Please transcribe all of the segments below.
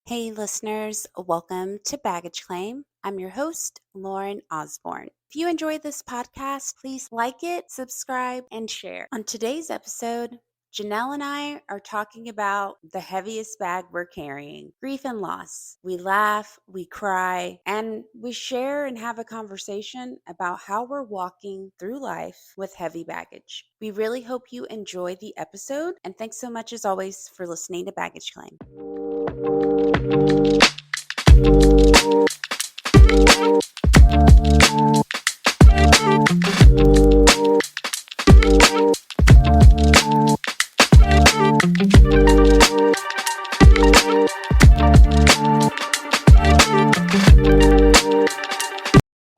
Hey, listeners, welcome to Baggage Claim. I'm your host, Lauren Osborne. If you enjoy this podcast, please like it, subscribe, and share. On today's episode, Janelle and I are talking about the heaviest bag we're carrying, grief and loss. We laugh, we cry, and we share and have a conversation about how we're walking through life with heavy baggage. We really hope you enjoy the episode, and thanks so much as always for listening to Baggage Claim.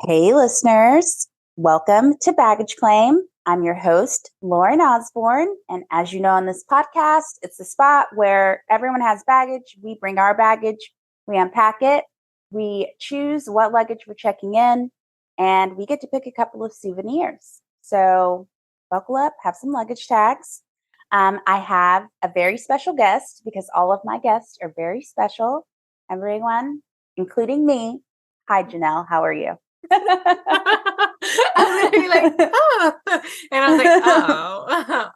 Hey, listeners. Welcome to Baggage Claim. I'm your host, Lauren Osborne. And as you know, on this podcast, it's the spot where everyone has baggage. We bring our baggage, we unpack it, we choose what luggage we're checking in, and we get to pick a couple of souvenirs. So buckle up, have some luggage tags. I have a very special guest because all of my guests are very special. Everyone, including me. Hi, Janelle. How are you? I was gonna be like, oh, and I was like,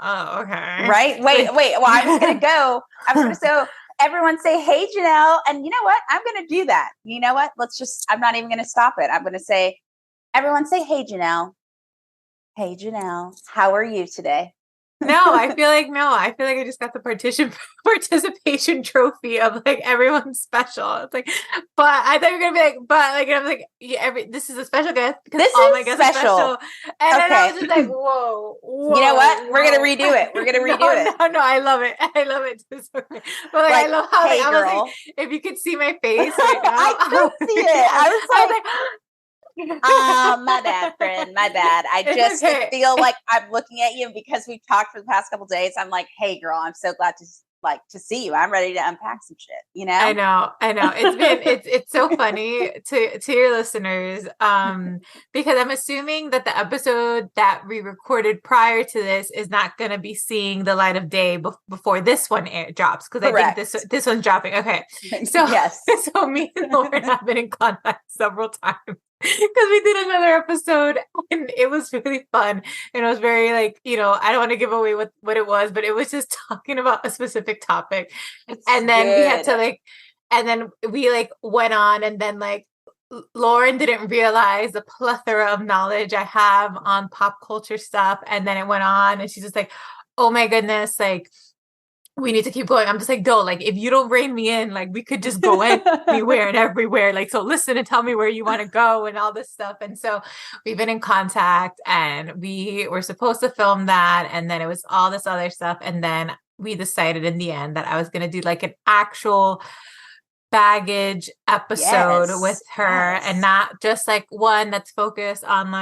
oh, okay. Right? Wait. Well, I was gonna so everyone say, hey, Janelle. And you know what? I'm gonna do that. You know what? I'm not even gonna stop it. I'm gonna say, everyone say, hey, Janelle. Hey, Janelle. How are you today? I feel like I just got the participation trophy of like everyone's special. It's like, but I thought you were gonna be like, but like, and I'm like, yeah, this is a special guest because This all is my guests are special. And then I was just like, whoa. You know what? We're gonna redo it. We're gonna redo it. No, I love it. I love it. But like, I love how hey, I was like, if you could see my face right now, I could see it. I was like my bad, friend. My bad. I just feel like I'm looking at you because we've talked for the past couple of days. I'm like, hey, girl, I'm so glad to see you. I'm ready to unpack some shit. You know? I know. It's so funny to your listeners, because I'm assuming that the episode that we recorded prior to this is not going to be seeing the light of day before this one drops. Because I think this one's dropping. Okay, so yes, so me and Lauren have been in contact several times. Because we did another episode and it was really fun. And it was very like, I don't want to give away what it was, but it was just talking about a specific topic. And then we had to and then we went on, and then Lauren didn't realize the plethora of knowledge I have on pop culture stuff. And then it went on and she's just like, oh my goodness, we need to keep going. I'm just like, no, if you don't rein me in, we could just go anywhere and everywhere. So listen and tell me where you want to go and all this stuff. And so we've been in contact and we were supposed to film that. And then it was all this other stuff. And then we decided in the end that I was going to do an actual baggage episode with her and not just one that's focused on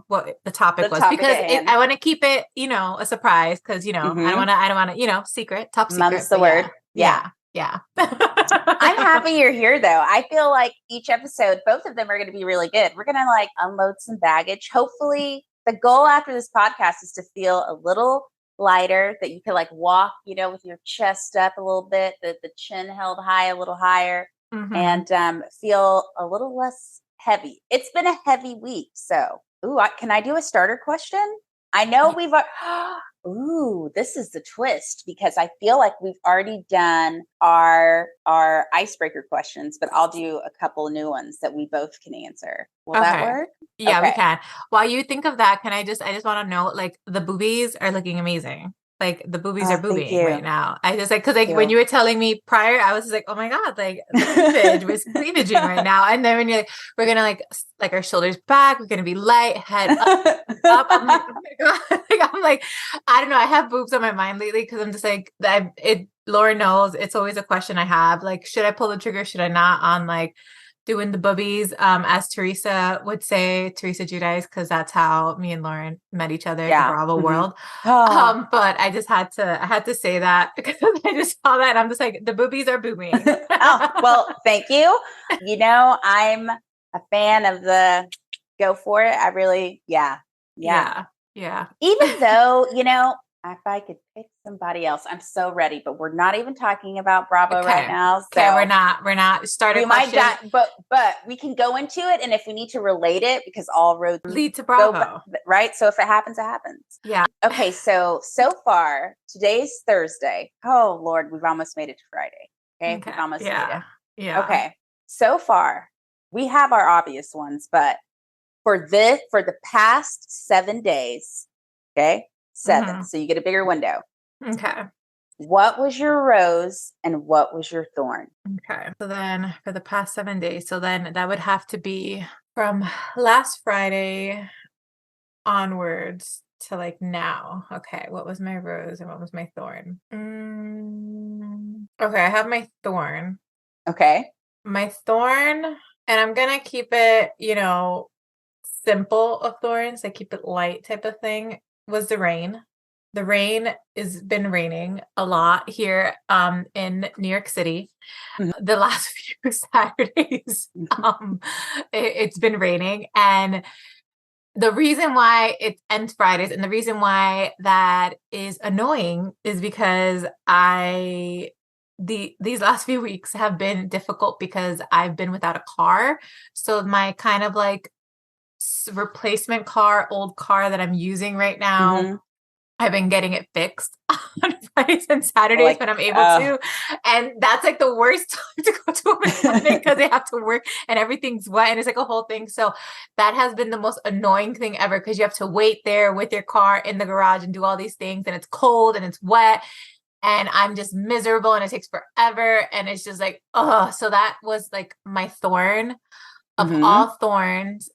what the topic was, because I want to keep it a surprise, because I don't want to secret, top secret. Mum's the word. Yeah. I'm happy you're here though. I feel like each episode, both of them are going to be really good. We're going to unload some baggage. Hopefully the goal after this podcast is to feel a little lighter, that you can walk, with your chest up a little bit, the chin held high, a little higher, and feel a little less heavy. It's been a heavy week. So, can I do a starter question? I know this is the twist, because I feel like we've already done our icebreaker questions, but I'll do a couple new ones that we both can answer. Will that work? Yeah, we can. While you think of that, I just want to note, the boobies are looking amazing. The boobies are boobing right now. I just because when you were telling me prior, I was just like, oh my God, the cleavage was cleavaging right now. And then when you're we're gonna our shoulders back, we're gonna be light, head up. I'm like, oh my God. I'm like, I don't know. I have boobs on my mind lately because I'm just Lauren knows it's always a question I have. Should I pull the trigger? Should I not on doing the boobies, as Teresa would say, Teresa Giudice, because that's how me and Lauren met each other in the Bravo world. But I just had to say that because I just saw that and I'm just the boobies are booming. Well, thank you. I'm a fan of the go for it. I really, yeah. Yeah. Even though, If I could pick somebody else, I'm so ready, but we're not even talking about Bravo right Okay. now. Okay, So we're not. Start a we might question. but we can go into it, and if we need to relate it, because all roads Lead to go Bravo. right. So if it happens, it happens. Yeah. Okay, so far, today's Thursday. Oh Lord, we've almost made it to Friday. Okay, Okay. we've almost made it. Yeah. Okay, so far we have our obvious ones, but for the past 7 days, okay, 7. Mhm. So you get a bigger window. Okay. What was your rose and what was your thorn? Okay. So then for the past 7 days, so then that would have to be from last Friday onwards to like now. Okay. What was my rose and what was my thorn? Okay. I have my thorn. Okay. My thorn, and I'm gonna keep it, simple of thorns. I keep it light type of thing, was the rain. The rain has been raining a lot here in New York City. Mhm. The last few Saturdays, it's been raining. And the reason why it ends Fridays and the reason why that is annoying is because these last few weeks have been difficult because I've been without a car. So my kind of like replacement car, old car that I'm using right now, Mhm. I've been getting it fixed on Fridays and Saturdays Like, when I'm able to. And that's like the worst time to go to a mechanic because they have to work and everything's wet and it's like a whole thing. So that has been the most annoying thing ever because you have to wait there with your car in the garage and do all these things and it's cold and it's wet and I'm just miserable and it takes forever. And it's just like, oh, so that was like my thorn of all Mhm. thorns.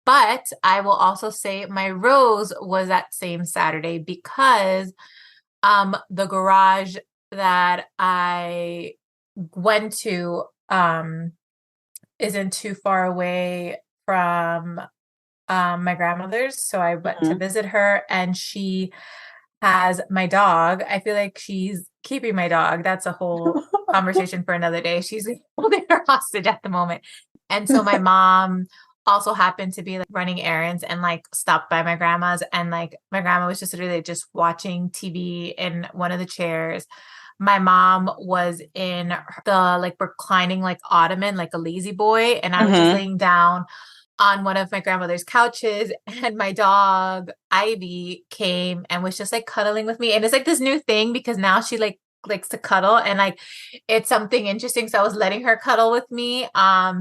But I will also say my rose was that same Saturday because the garage that I went to isn't too far away from my grandmother's. So I went to Mhm. visit her and she has my dog. I feel like she's keeping my dog. That's a whole conversation for another day. She's holding her hostage at the moment. And so my mom also happened to be like running errands and like stopped by my grandma's and like my grandma was just literally just watching TV in one of the chairs. My mom was in the like reclining like ottoman like a lazy boy and I was just Mhm. laying down on one of my grandmother's couches and my dog Ivy came and was just like cuddling with me and it's like this new thing because now she like likes to cuddle and like it's something interesting so I was letting her cuddle with me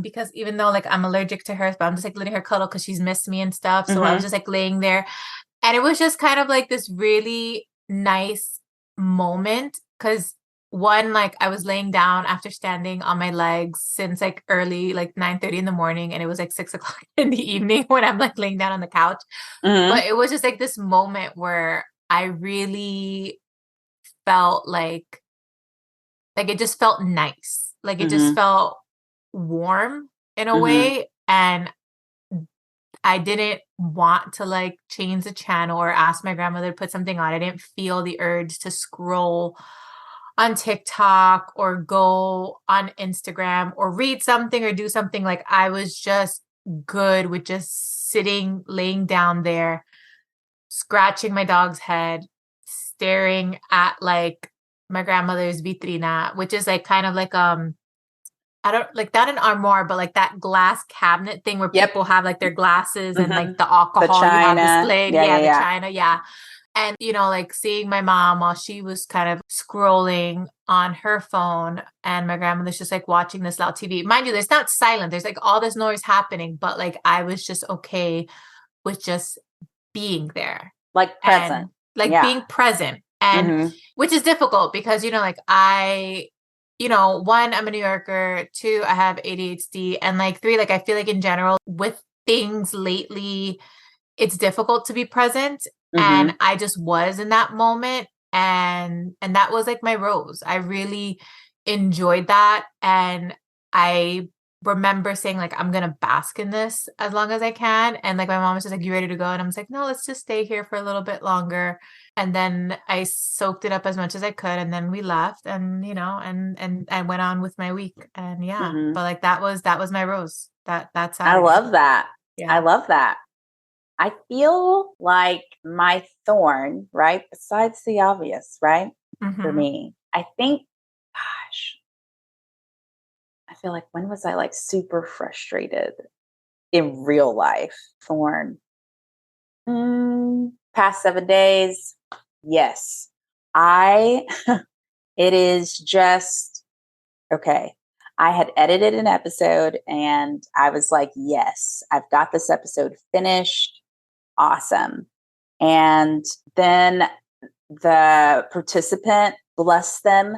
because even though like I'm allergic to her but I'm just like letting her cuddle because she's missed me and stuff so I was Mhm. just like laying there and it was just kind of like this really nice moment because one, like I was laying down after standing on my legs since like early, like 9:30 in the morning, and it was like 6 o'clock in the evening when I'm like laying down on the couch. But Mhm. it was just like this moment where I really felt like it just felt nice. Like it just Mhm. felt warm in a Mhm. way. And I didn't want to like change the channel or ask my grandmother to put something on. I didn't feel the urge to scroll on TikTok or go on Instagram or read something or do something. Like I was just good with just sitting, laying down there, scratching my dog's head, staring at like my grandmother's vitrina, which is like kind of like I don't like not an armoire, but like that glass cabinet thing where Yep. people have like their glasses and like Mhm. the The alcohol you have China. displayed. Yeah, Yeah, yeah, the yeah. china. Yeah. And, like seeing my mom while she was kind of scrolling on her phone and my grandmother's just like watching this loud TV. Mind you, there's not silent. There's like all this noise happening, but like I was just okay with just being there Like present. and like Yeah. being present and Mhm. which is difficult because like one, I'm a New Yorker, two, I have ADHD, and like three, like I feel like in general with things lately it's difficult to be present and Mhm. I just was in that moment and that was like my rose. I really enjoyed that and I remember saying like I'm gonna bask in this as long as I can and like my mom was just like you ready to go and I'm just like no, let's just stay here for a little bit longer and then I soaked it up as much as I could and then we left and and I went on with my week and yeah, Mhm. but like that was my rose that I Saturday. love that. I Yeah. love that. I feel like my thorn, right? Besides the obvious, right? For Mm-hmm. me, I think, gosh, I feel like when was I like super frustrated in real life? Thorn. Past 7 days. Yes. I, it is just, okay. I had edited an episode and I was like, yes, I've got this episode finished. Awesome. And then the participant, bless them,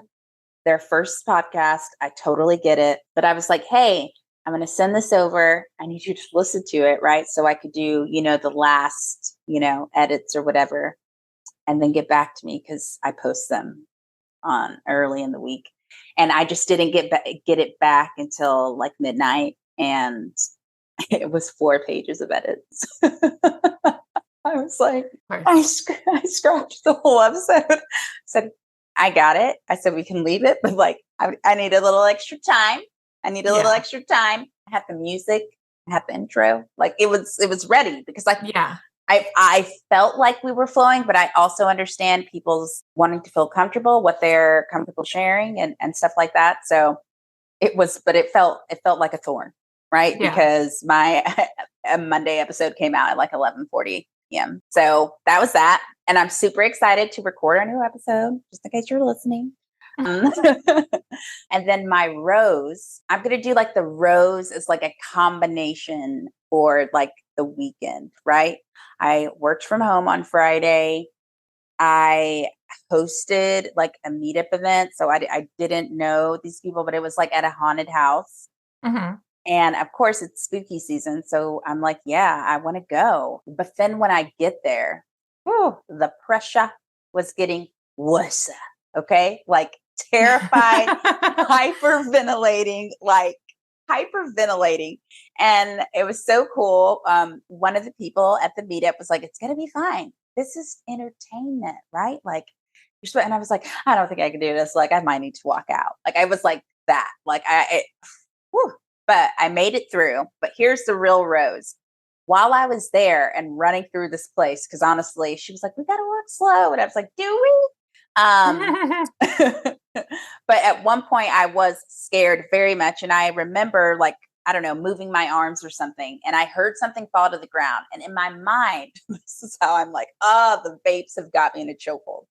their first podcast. I totally get it. But I was like, hey, I'm going to send this over. I need you to listen to it, right? So I could do, the last, edits or whatever, and then get back to me because I post them on early in the week. And I just didn't get it back until like midnight. And it was 4 pages of edits. I was like, I scratched the whole episode. I said, I got it. I said, we can leave it, but like, I need a little extra time. I need a little extra time. I had the music, I had the intro. Like it was ready because I felt like we were flowing, but I also understand people's wanting to feel comfortable, what they're comfortable sharing and stuff like that. So but it felt like a thorn, right? Yeah. Because my a Monday episode came out at like 11:40 p.m. So that was that. And I'm super excited to record our new episode, just in case you're listening. And then my rose, I'm going to do like the rose is like a combination for like the weekend, right? I worked from home on Friday. I hosted like a meetup event. So I didn't know these people, but it was like at a haunted house. Mm-hmm. And of course, it's spooky season. So I'm like, yeah, I want to go. But then when I get there, the pressure was getting worse. Okay. Like terrified, hyperventilating, hyperventilating. And it was so cool. One of the people at the meetup was like, it's going to be fine. This is entertainment, right? Like, and I was like, I don't think I can do this. Like, I might need to walk out. Like, I was like that. Like, but I made it through. But here's the real rose. While I was there and running through this place, because honestly, she was like, we got to walk slow. And I was like, do we? But at one point, I was scared very much. And I remember, like, I don't know, moving my arms or something. And I heard something fall to the ground. And in my mind, this is how I'm like, the vapes have got me in a chokehold.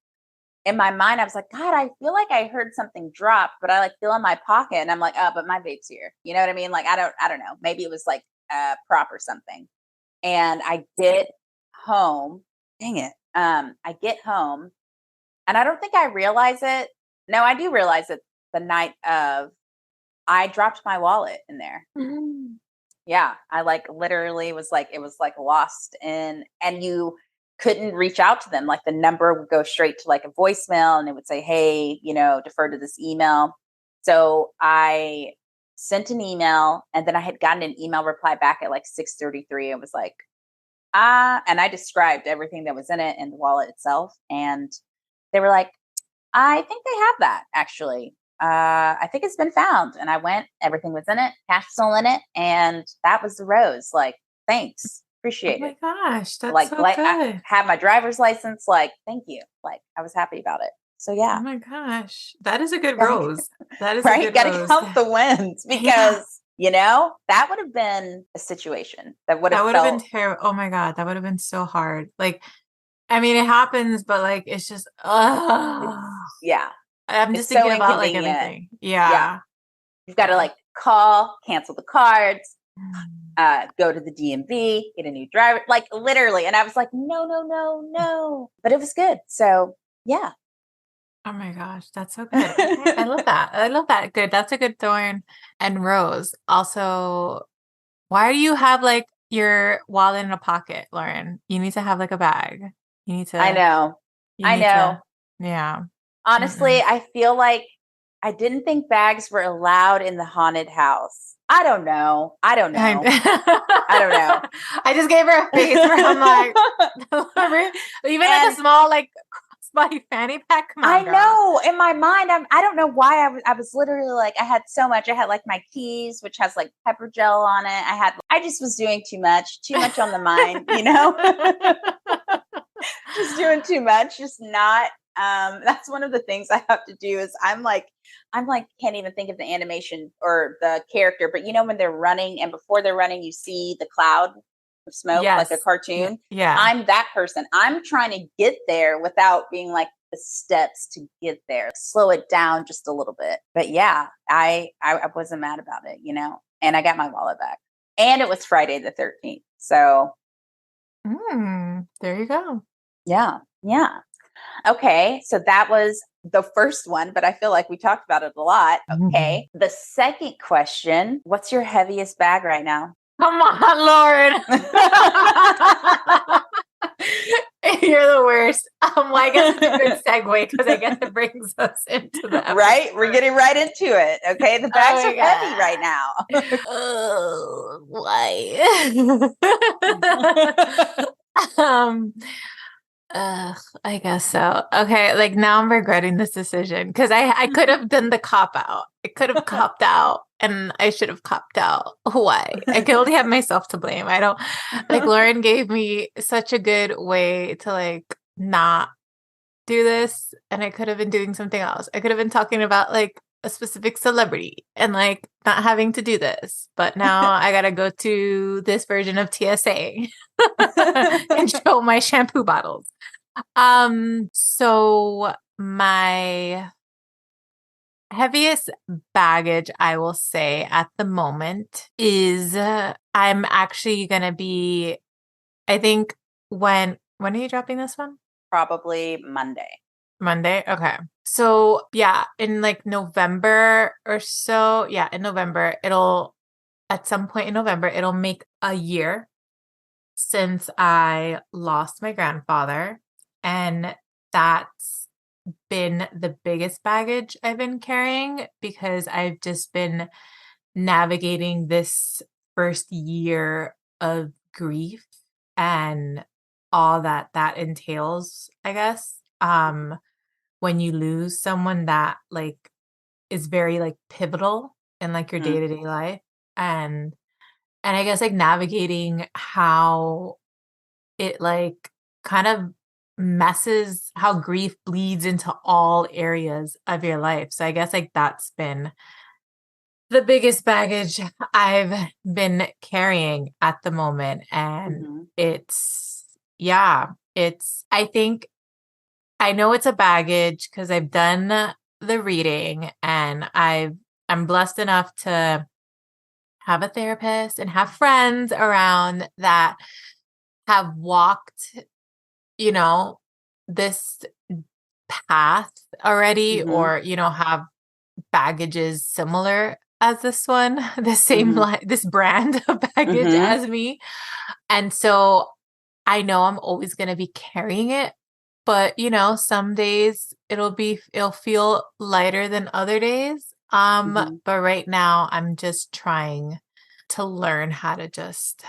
In my mind, I was like, God, I feel like I heard something drop, but I like feel in my pocket. And I'm like, but my vape's here. You know what I mean? Like, I don't know. Maybe it was like a prop or something. And I get home. Dang it. I get home and I don't think I realize it. No, I do realize it the night of. I dropped my wallet in there. Mm-hmm. Yeah. I like literally was like, it was like lost in, and you couldn't reach out to them. Like the number would go straight to like a voicemail and it would say, hey, defer to this email. So I sent an email and then I had gotten an email reply back at like 6:33. It was like, and I described everything that was in it and the wallet itself. And they were like, I think they have that actually. I think it's been found. And I went, everything was in it, cash still in it. And that was the rose. Like, thanks. Appreciate it. Oh my gosh. That's like, so good. I have my driver's license. Like, thank you. Like, I was happy about it. So yeah. Oh my gosh. That is a good rose. That is right. a good Gotta rose. count the wins because that would have been a situation that would have been terrible. Oh my God. That would have been so hard. Like, I mean, it happens, but like, it's just, yeah. I'm just thinking about like everything. Yeah. You've got to like call, cancel the cards, go to the DMV, get a new driver, like literally. And I was like, no. But it was good. So yeah. Oh my gosh, that's so good. Okay, I love that. I love that. Good. That's a good thorn and rose. Also, why do you have like your wallet in a pocket, Lauren? You need to have like a bag. You need to. I know. Yeah. Honestly, I feel like I didn't think bags were allowed in the haunted house. I don't know. I don't know. I just gave her a face where I'm like, even like a small like crossbody fanny pack. Come I on, girl. know. In my mind, I don't know why I was literally like, I had so much. I had like my keys, which has like pepper gel on it. I just was doing too much on the mind, just doing too much, just not. That's one of the things I have to do is I'm like, can't even think of the animation or the character, but when they're running and before they're running, you see the cloud of smoke, like a Yes. cartoon. Yeah. I'm that person. I'm trying to get there without being like the steps to get there, slow it down just a little bit. But yeah, I wasn't mad about it, and I got my wallet back and it was Friday the 13th. So there you go. yeah. Yeah. Okay, so that was the first one, but I feel like we talked about it a lot. Okay. The second question, what's your heaviest bag right now? Come on, Lauren. You're the worst. Well, I guess it's a good segue because I guess it brings us into the episode. Right? We're getting right into it. Okay. The bags are heavy right now. Oh, why? I guess so. Okay, like now I'm regretting this decision because I could have done the cop out. I could have copped out and I should have copped out. Why? I can only have myself to blame. I don't like Lauren gave me such a good way to like not do this and I could have been doing something else. I could have been talking about like a specific celebrity and like not having to do this. But now I gotta go to this version of TSA and show my shampoo bottles. So my heaviest baggage, I will say at the moment is I'm actually gonna be, I think when are you dropping this one? Probably Monday. Monday? Okay. So yeah, in like November or so, yeah, in November, at some point in November, it'll make a year since I lost my grandfather. And that's been the biggest baggage I've been carrying because I've just been navigating this first year of grief and all that entails, I guess. When you lose someone that like is very like pivotal in like your day-to-day life and I guess like navigating how it like kind of messes how grief bleeds into all areas of your life. So I guess like that's been the biggest baggage I've been carrying at the moment. And I think I know it's a baggage because I've done the reading and I'm blessed enough to have a therapist and have friends around that have walked, this path already or, have baggages similar as this one, the same this brand of baggage as me. And so I know I'm always going to be carrying it, but some days it'll feel lighter than other days. But right now I'm just trying to learn how to just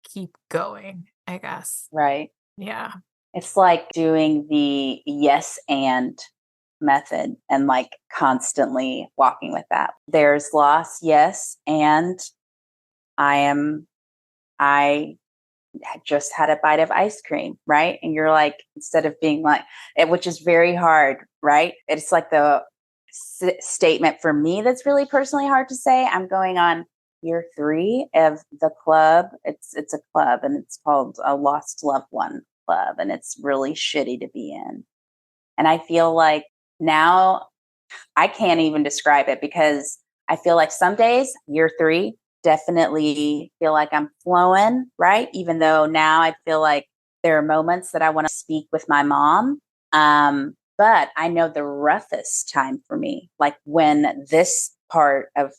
keep going, I guess. Right. Yeah. It's like doing the yes and method and like constantly walking with that. There's loss, yes, and I just had a bite of ice cream, right? And you're like, instead of being like, which is very hard, right? It's like the statement for me that's really personally hard to say. I'm going on year 3 of the club. It's a club and it's called a Lost Loved One Club, and it's really shitty to be in. And I feel like now I can't even describe it because I feel like some days, year 3, definitely feel like I'm flowing, right? Even though now I feel like there are moments that I want to speak with my mom. But I know the roughest time for me, like when this part of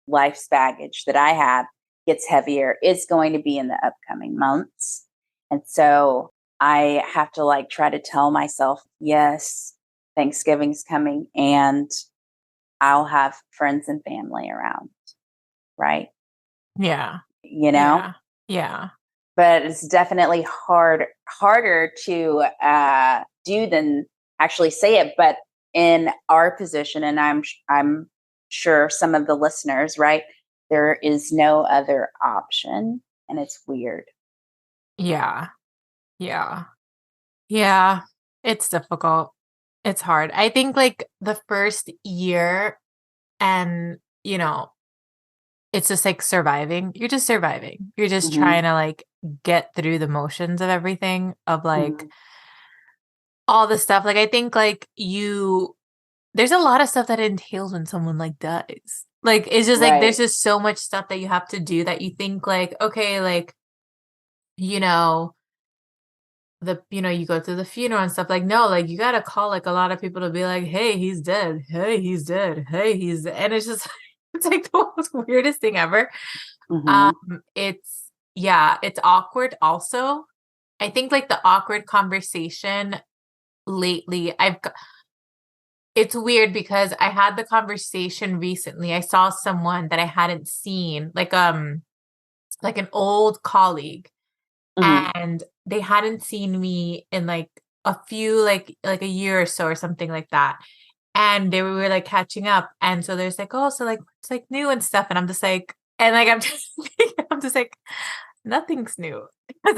life's baggage that I have gets heavier, is going to be in the upcoming months. And so I have to like try to tell myself, yes, Thanksgiving's coming and I'll have friends and family around. Right. Yeah. Yeah. But it's definitely harder to do than actually say it, but in our position, and I'm sure some of the listeners, right? There is no other option, and it's weird. Yeah. Yeah. Yeah. It's difficult. It's hard. I think like the first year and, it's just like surviving. You're just surviving. You're just Mm-hmm. trying to like get through the motions of everything, of like Mm-hmm. all the stuff. Like I think like there's a lot of stuff that entails when someone like dies. Like it's just like there's Right. just so much stuff that you have to do that you think like, okay, like, you know, you go to the funeral and stuff. Like, no, like you gotta call like a lot of people to be like, hey, he's dead. Hey, he's dead. Hey, he's dead. And it's just it's like the most weirdest thing ever. Mm-hmm. It's awkward also. I think like the awkward conversation lately, it's weird because I had the conversation recently. I saw someone that I hadn't seen, like an old colleague, Mm-hmm. and they hadn't seen me in like a few like a year or so or something like that. And they were like catching up. And so there's like, oh, so like it's like new and stuff. And I'm just like, and like I'm just like, nothing's new. Because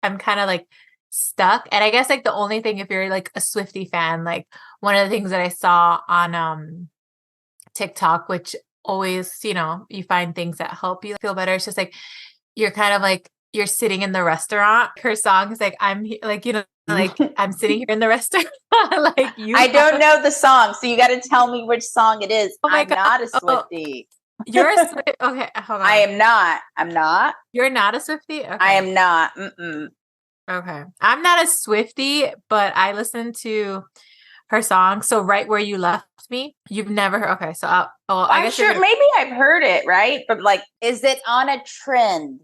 I'm kind of like stuck. And I guess like the only thing, if you're like a Swiftie fan, like one of the things that I saw on TikTok, which always, you find things that help you feel better. It's just like you're kind of like you're sitting in the restaurant. Her song is like like like I'm sitting here in the restaurant. Like I don't know the song, so you got to tell me which song it is. Oh my I'm god! not a Oh, Swiftie. you're a Swift. Okay, hold I on. am not. I'm not. You're not a Swiftie. I Okay. am not. Mm-mm. Okay. I'm not a Swiftie, but I listened to her song. So right where you left me, you've never heard. Okay. So I I'm guess you're sure gonna. maybe I've heard it, right? But like, is it on a trend?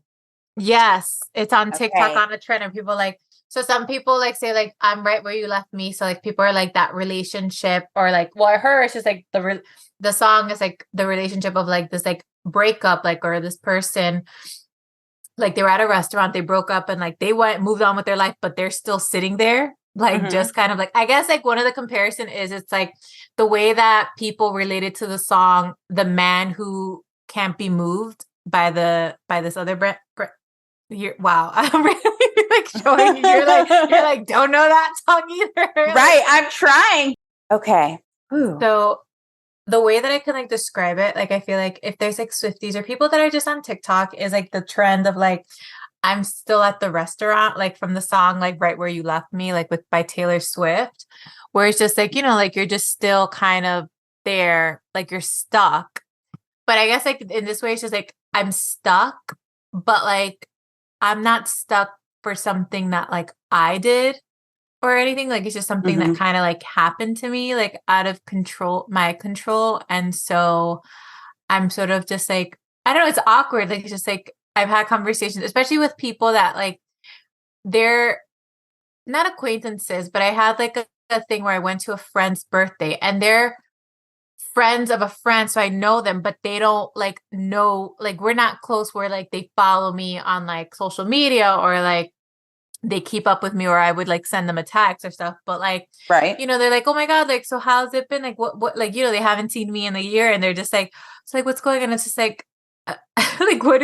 Yes, it's on TikTok Okay. on a trend, and people like. So some people like say like I'm right where you left me. So like people are like that relationship or like well her it's just like the song is like the relationship of like this like breakup like or this person like they were at a restaurant, they broke up and like they moved on with their life, but they're still sitting there, like Mm-hmm. just kind of like I guess like one of the comparison is it's like the way that people related to the song, the man who can't be moved by this other here. Wow, I'm really like showing you. You're like don't know that song either. Right. Like, I'm trying. Okay. Ooh. so the way that I can like describe it, like I feel like if there's like Swifties or people that are just on TikTok, is like the trend of like I'm still at the restaurant, like from the song like Right Where You Left Me, like by Taylor Swift, where it's just like, like you're just still kind of there, like you're stuck. But I guess like in this way, it's just like I'm stuck, but like I'm not stuck for something that like I did or anything. Like it's just something that Mm-hmm. kind of like happened to me, like out of my control. And so I'm sort of just like, I don't know, it's awkward. Like it's just like I've had conversations, especially with people that like they're not acquaintances, but I had like a thing where I went to a friend's birthday and they're friends of a friend. So I know them, but they don't like know, like we're not close where like they follow me on like social media or like they keep up with me or I would like send them a text or stuff. But like, Right. they're like, oh my God, like, so how's it been? Like, what, like, they haven't seen me in a year and they're just like, it's like, what's going on? It's just like, like, what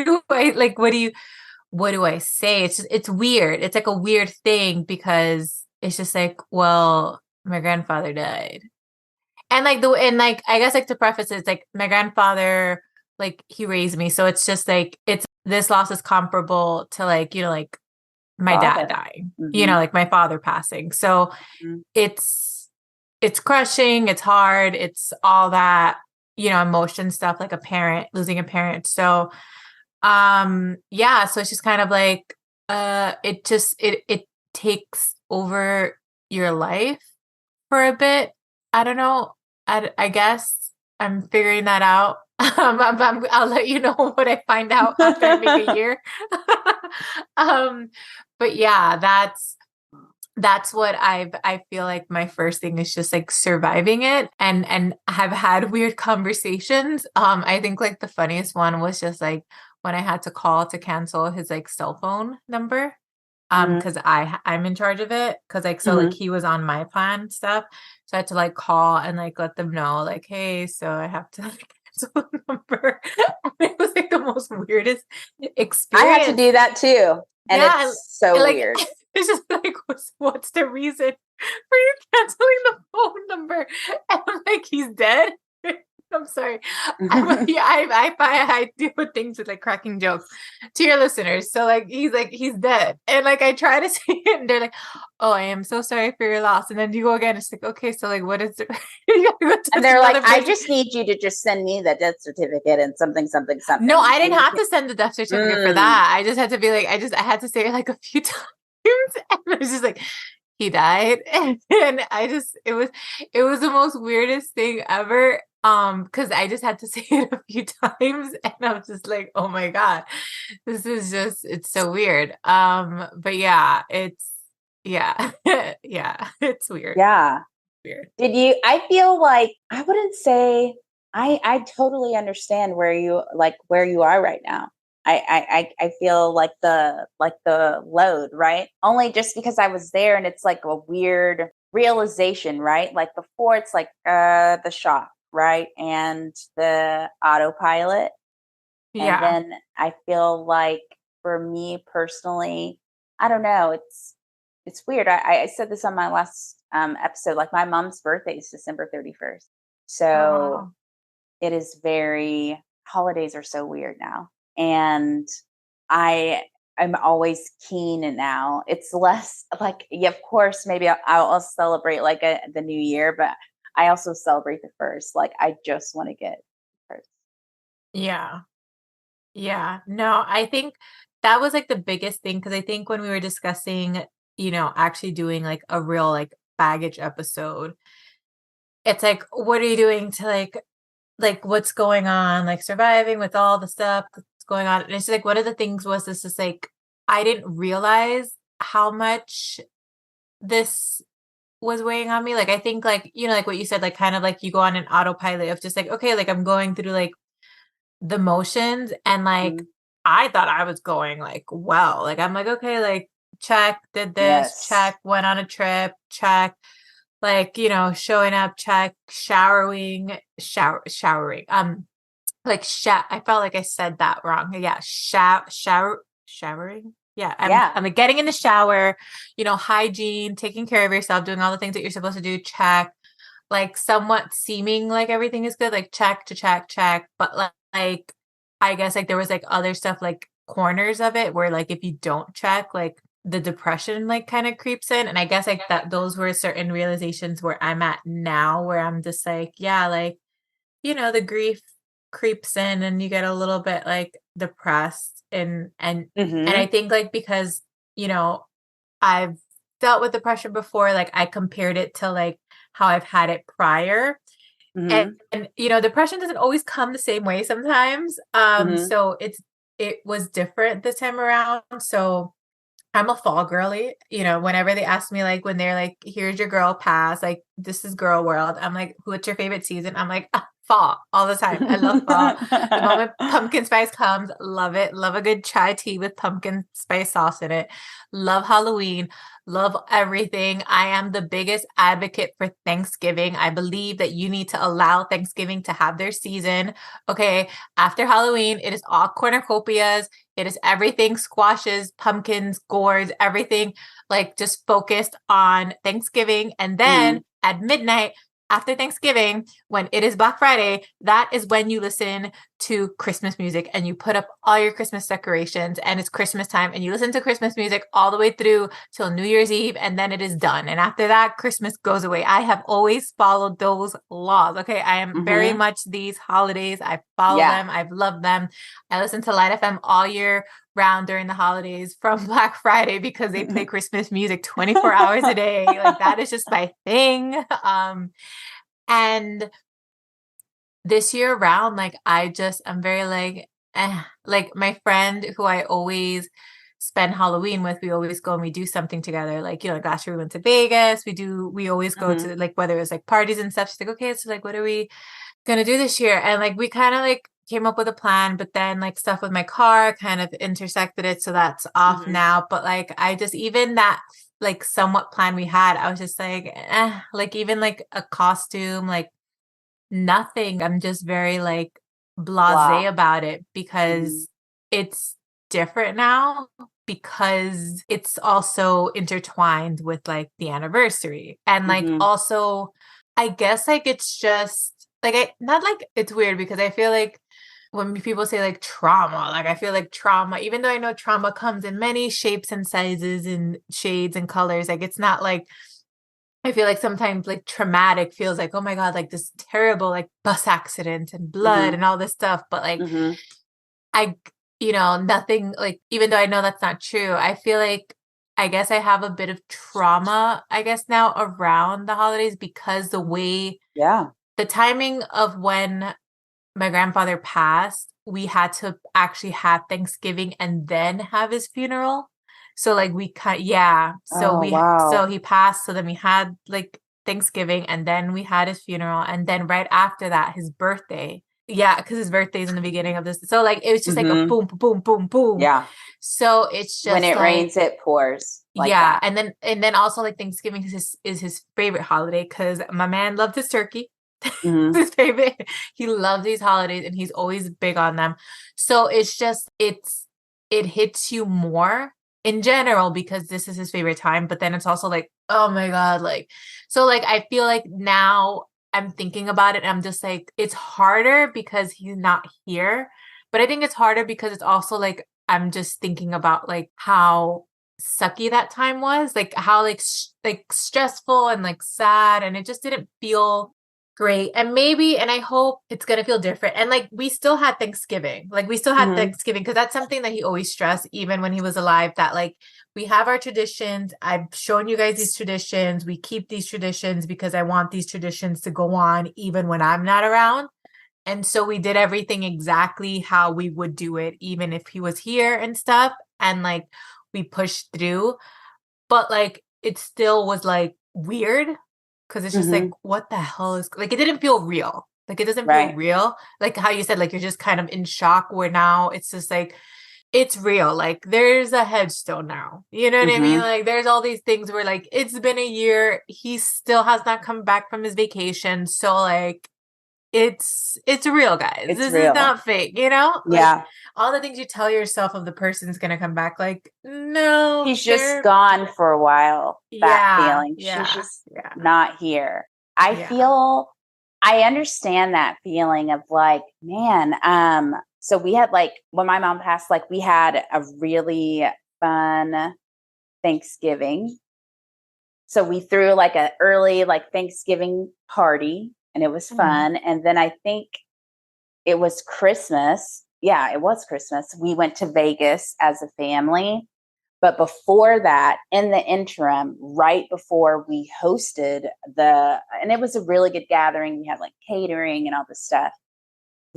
do I say? It's just, it's weird. It's like a weird thing because it's just like, well, my grandfather died. And like, I guess like to preface it, it's like my grandfather, like he raised me. So it's just like, this loss is comparable to like, like my dad Father. dying, Mm-hmm. like my father passing. So Mm-hmm. it's crushing, it's hard, it's all that, emotion stuff like a parent, losing a parent. So yeah, so it's just kind of like it takes over your life for a bit. I don't know. I guess I'm figuring that out. I'll let you know what I find out after I make a year. um, but yeah, that's what I feel like my first thing is just like surviving it and have had weird conversations. I think like the funniest one was just like when I had to call to cancel his like cell phone number. Because I'm in charge of it. Because like so like Mm-hmm. he was on my plan and stuff. So I had to like call and like let them know, like, hey, so I have to like cancel the number. And it was like the most weirdest I had to experience. do that too. And Yeah, it's so like weird. it's just like what's the reason for you canceling the phone number? And I'm like, he's dead. I'm sorry. I deal with things with like cracking jokes to your listeners. So like he's dead. And like I try to say it and they're like, oh, I am so sorry for your loss. And then you go again, it's like, okay, so like what is it? And they're like, I just need you to just send me the death certificate and something, something, something. No, I didn't have to send the death certificate for that. I just had to be like, I had to say it like a few times. And it was just like, he died. And it was the most weirdest thing ever. Because I just had to say it a few times and I was just like, oh my God, it's so weird. But yeah, yeah, yeah, it's weird. Yeah. Weird. I feel like I wouldn't say I totally understand where you are right now. I feel like the load, right? Only just because I was there and it's like a weird realization, right? Like before it's like the shock, right? And the autopilot. And Yeah. then I feel like for me personally, I don't know, it's weird. I said this on my last episode, like my mom's birthday is December 31st. Oh, So wow. it is holidays are so weird now. And I I'm always keen now. It's less like, yeah, of course, maybe I'll celebrate like the new year, but I also celebrate the first. Like I just want to get first. Yeah. Yeah, no, I think that was like the biggest thing because I think when we were discussing, actually doing like a real like baggage episode, it's like, what are you doing to like what's going on, like surviving with all the stuff that's going on? And it's like one of the things was this is like I didn't realize how much this was weighing on me. Like I think like, like what you said, like kind of like you go on an autopilot of just like, okay, like I'm going through like the motions and like Mhm. I thought I was going like well. Like I'm like, okay, like check, did this, Yes. check, went on a trip, check, like, showing up, check, showering. Like I felt like I said that wrong. Yeah, showering. Yeah, Yeah. I'm like getting in the shower, hygiene, taking care of yourself, doing all the things that you're supposed to do, check. Like somewhat seeming like everything is good, like check to check, check. But like I guess like there was like other stuff like corners of it where like if you don't check, like the depression like kind of creeps in. And I guess like that those were certain realizations where I'm at now where I'm just like, yeah, like, the grief creeps in and you get a little bit like depressed and I Mhm. think like because, you know, I've dealt with depression before, like I compared it to like how I've had it prior. Mhm. And depression doesn't always come the same way sometimes. Mhm. So it was different this time around. So I'm a fall girly. Whenever they ask me, like, when they're like, here's your girl pass, like, this is girl world. I'm like, what's your favorite season? I'm like, fall all the time. I love fall. The moment pumpkin spice comes, love it. Love a good chai tea with pumpkin spice sauce in it. Love Halloween. Love everything. I am the biggest advocate for Thanksgiving. I believe that you need to allow Thanksgiving to have their season. Okay. After Halloween, it is all cornucopias. It is everything squashes, pumpkins, gourds, everything like just focused on Thanksgiving. And Mhm. then at midnight, after Thanksgiving, when it is Black Friday, that is when you listen to Christmas music and you put up all your Christmas decorations and it's Christmas time and you listen to Christmas music all the way through till New Year's Eve and then it is done. And after that, Christmas goes away. I have always followed those laws. Okay. I am very Mhm. much these holidays. I follow Yeah. them. I've loved them. I listen to Light FM all year round during the holidays from Black Friday because they play Christmas music 24 hours a day. Like that is just my thing. And this year around, like I'm very like, like my friend who I always spend Halloween with, we always go and we do something together. Like, like last year we went to Vegas. We always go Mhm. to like, whether it's like parties and stuff. She's like, okay, so like, what are we gonna do this year? And like, we kind of like came up with a plan, but then like stuff with my car kind of intersected it. So that's off now. But like, I just, even that like somewhat plan we had, I was just like, like even like a costume, like nothing. I'm just very like Blah. blasé about it Mhm. because it's different now, because it's also intertwined with like the anniversary. And like Mhm. also, I guess like it's just like, I not like, it's weird because I feel like when people say like trauma, like I feel like trauma, even though I know trauma comes in many shapes and sizes and shades and colors, like it's not like, I feel like sometimes like traumatic feels like, oh my God, like this terrible like bus accident and blood Mhm. and all this stuff. But like, Mhm. I, nothing like, even though I know that's not true, I feel like, I guess I have a bit of trauma, I guess now around the holidays because Yeah. the timing of when my grandfather passed, we had to actually have Thanksgiving and then have his funeral. So like yeah. So Oh, wow. he passed. So then we had like Thanksgiving and then we had his funeral. And then right after that, his birthday. Yeah, because his birthday is in the beginning of this. So like it was just like a Mhm. boom, boom, boom, boom. Yeah. So it's When just it like, rains, it pours like yeah. that. And then also like Thanksgiving is his favorite holiday because my man loved his turkey. Mhm. His favorite. He loves these holidays and he's always big on them. So it's just it hits you more in general because this is his favorite time, but then it's also like, oh my God, like so like I feel like now I'm thinking about it and I'm just like it's harder because he's not here. But I think it's harder because it's also like I'm just thinking about like how sucky that time was, like how like like stressful and like sad, and it just didn't feel great. And maybe, and I hope it's going to feel different. And like, we still had Thanksgiving. Like, we still had Mhm. Thanksgiving because that's something that he always stressed, even when he was alive, that like, we have our traditions. I've shown you guys these traditions. We keep these traditions because I want these traditions to go on even when I'm not around. And so we did everything exactly how we would do it, even if he was here and stuff. And like, we pushed through. But like, it still was like weird because it's just like, Mhm. what the hell is like, it didn't feel real. Like, it doesn't feel Right. real. Like how you said, like, you're just kind of in shock where now it's just like, it's real. Like, there's a headstone now. You know what I mean? Mhm. Like, there's all these things where, like, it's been a year. He still has not come back from his vacation. So, like, it's real, guys. It's This is real. not fake, you know? Like, Yeah. all the things you tell yourself of the person's gonna come back, like, no, She's just they're gone for a while. That yeah, feeling. She's yeah, just yeah, not here. I yeah. feel I understand that feeling of like, man, so we had like when my mom passed, like we had a really fun Thanksgiving. So we threw like a early like Thanksgiving party and it was Mhm. fun. And then I think it was Christmas. Yeah, it was Christmas. We went to Vegas as a family. But before that, in the interim, right before we hosted and it was a really good gathering. We had like catering and all this stuff.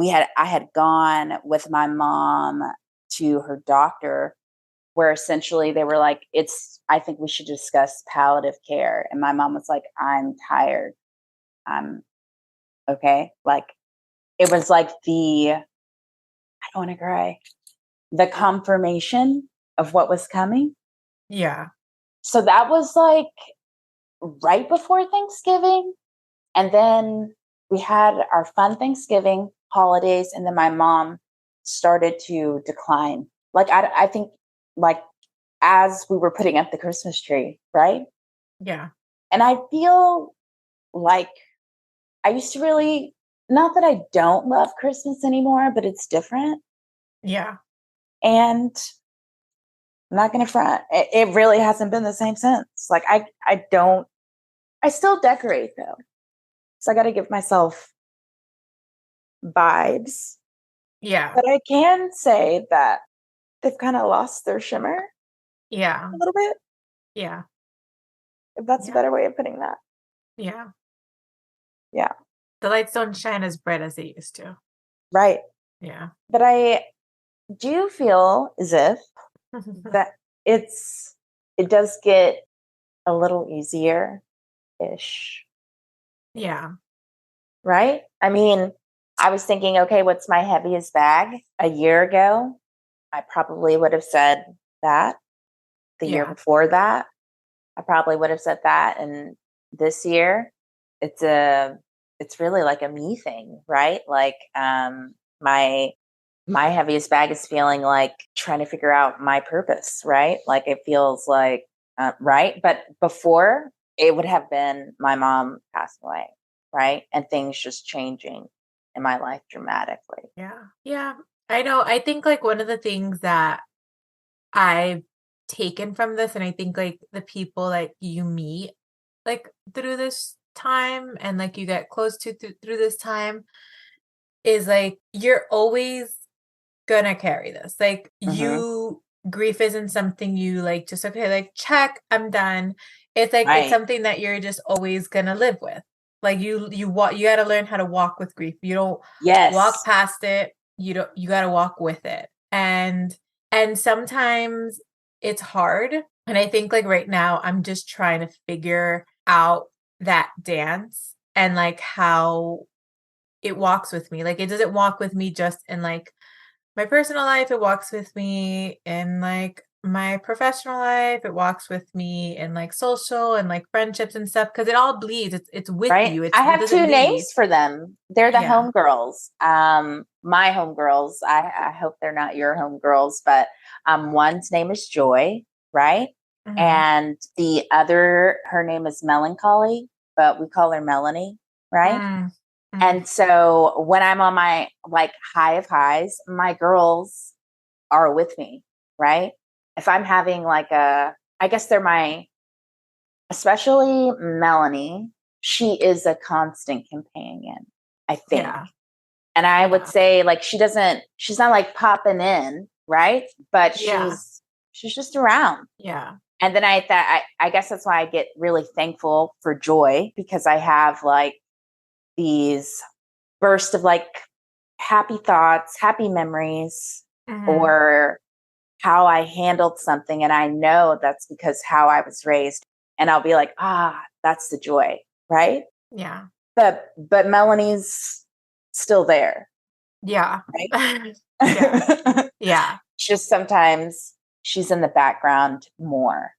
I had gone with my mom to her doctor where essentially they were like, I think we should discuss palliative care. And my mom was like, I'm tired. I'm okay. Like, it was like I don't want to cry, the confirmation of what was coming. Yeah. So that was like right before Thanksgiving. And then we had our fun Thanksgiving holidays. And then my mom started to decline. Like, I think, like, as we were putting up the Christmas tree, right? Yeah. And I feel like I used to really, not that I don't love Christmas anymore, but it's different. Yeah. And I'm not going to front. It really hasn't been the same since. Like, I still decorate though. So I got to give myself vibes. Yeah. But I can say that they've kind of lost their shimmer Yeah. a little bit, Yeah. if that's a Yeah. better way of putting that. Yeah. Yeah, The lights don't shine as bright as they used to. right. Yeah. But I do feel as if that it does get a little easier ish, Yeah. right? I mean, I was thinking, okay, what's my heaviest bag? A year ago, I probably would have said that. The year before that, I probably would have said that. And this year, it's really like a me thing, right? Like my heaviest bag is feeling like trying to figure out my purpose, right? Like it feels like right. But before, it would have been my mom passing away, right? And things just changing in my life dramatically. Yeah. Yeah. I know. I think like one of the things that I've taken from this, and I think like the people like you meet like through this time and like you get close to through this time is like you're always gonna carry this. Like Hmm. you grief isn't something you like just okay, like check, I'm done. It's like it's Right. something that you're just always gonna live with. Like you walk you gotta learn how to walk with grief. You don't walk Yes. past it, you gotta walk with it. And sometimes it's hard. And I think like right now I'm just trying to figure out that dance and like how it walks with me. Like it doesn't walk with me just in like my personal life, it walks with me in like my professional life, it walks with me in like social and like friendships and stuff because it all bleeds. It's with Right. you. I It have doesn't two leave. names for them. They're the Yeah. homegirls. My homegirls. I hope they're not your homegirls, but one's name is Joy, right? Mhm. And the other, her name is Melancholy, but we call her Melanie, right? Mm. Mm. And so when I'm on my like high of highs, my girls are with me, right? If I'm having like I guess they're especially Melanie, she is a constant companion, I think. Yeah. And I would Yeah. say like she's not like popping in, right? But Yeah. she's just around. Yeah. And then I guess that's why I get really thankful for Joy because I have like these bursts of like happy thoughts, happy memories, Mhm. or how I handled something. And I know that's because how I was raised. And I'll be like, that's the joy, right? Yeah. But Melanie's still there, Yeah. right? Yeah. Yeah. Just sometimes she's in the background more,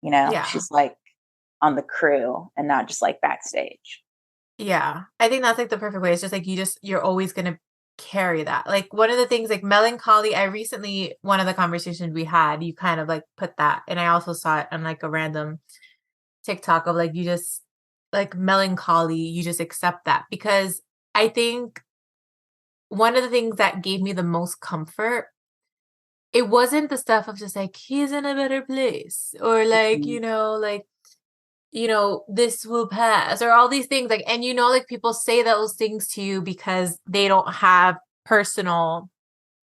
Yeah. she's like on the crew and not just like backstage. Yeah. I think that's like the perfect way. It's just like you're always gonna carry that. Like one of the things like melancholy, I recently one of the conversations we had, you kind of like put that, and I also saw it on like a random TikTok of like you just like melancholy, you just accept that because I think one of the things that gave me the most comfort, it wasn't the stuff of just like he's in a better place or like, Mhm. this will pass or all these things like and like people say those things to you because they don't have personal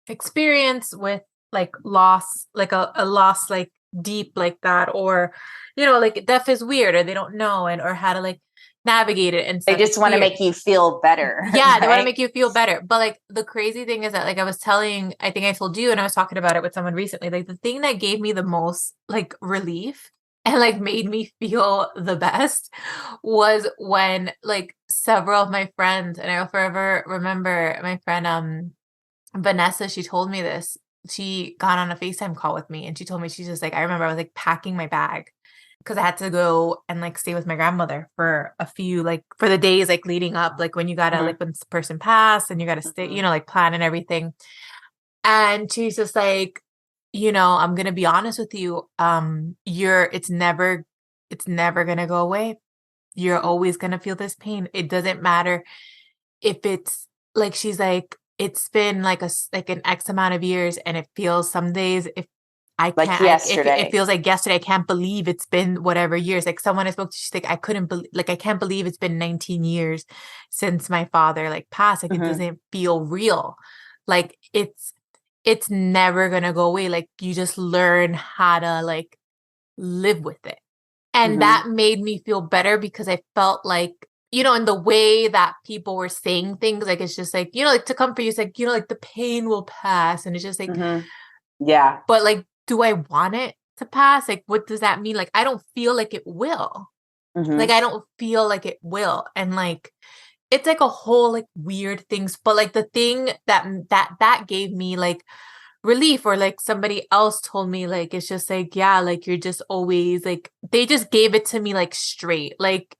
experience with like loss, like a loss like deep like that, or like death is weird or they don't know and or how to like navigate it and They stuff. just It's want to weird. make you feel better, Yeah, they want to right? make you feel better. But like the crazy thing is that like I think I told you and I was talking about it with someone recently. Like the thing that gave me the most like relief and like made me feel the best was when like several of my friends, and I'll forever remember my friend Vanessa, she told me this. She got on a FaceTime call with me and she told me she's just like, I remember I was like packing my bag because I had to go and like stay with my grandmother for a few like for the days like leading up, like when you gotta Hmm. like when this person passed and you gotta stay, Hmm. like plan and everything. And she's just like, I'm gonna be honest with you. It's never gonna go away. You're always gonna feel this pain. It doesn't matter if it's like she's like it's been like like an X amount of years and it feels some days if I Like can't if it yesterday. feels like yesterday I can't believe it's been whatever years. Like someone I spoke to, she's like I couldn't believe like I can't believe it's been 19 years since my father like passed. Like it Hmm. doesn't feel real. Like it's never gonna go away. Like you just learn how to like live with it. And Hmm. that made me feel better because I felt like, in the way that people were saying things, like it's just like, like to comfort you, it's like, like the pain will pass. And it's just like, Hmm. Yeah. but like, do I want it to pass? Like, what does that mean? Like, I don't feel like it will. Like, Hmm. I don't feel like it will. And like, it's like a whole like weird things, but like the thing that gave me like relief, or like somebody else told me, like it's just like, yeah, like you're just always like, they just gave it to me like straight, like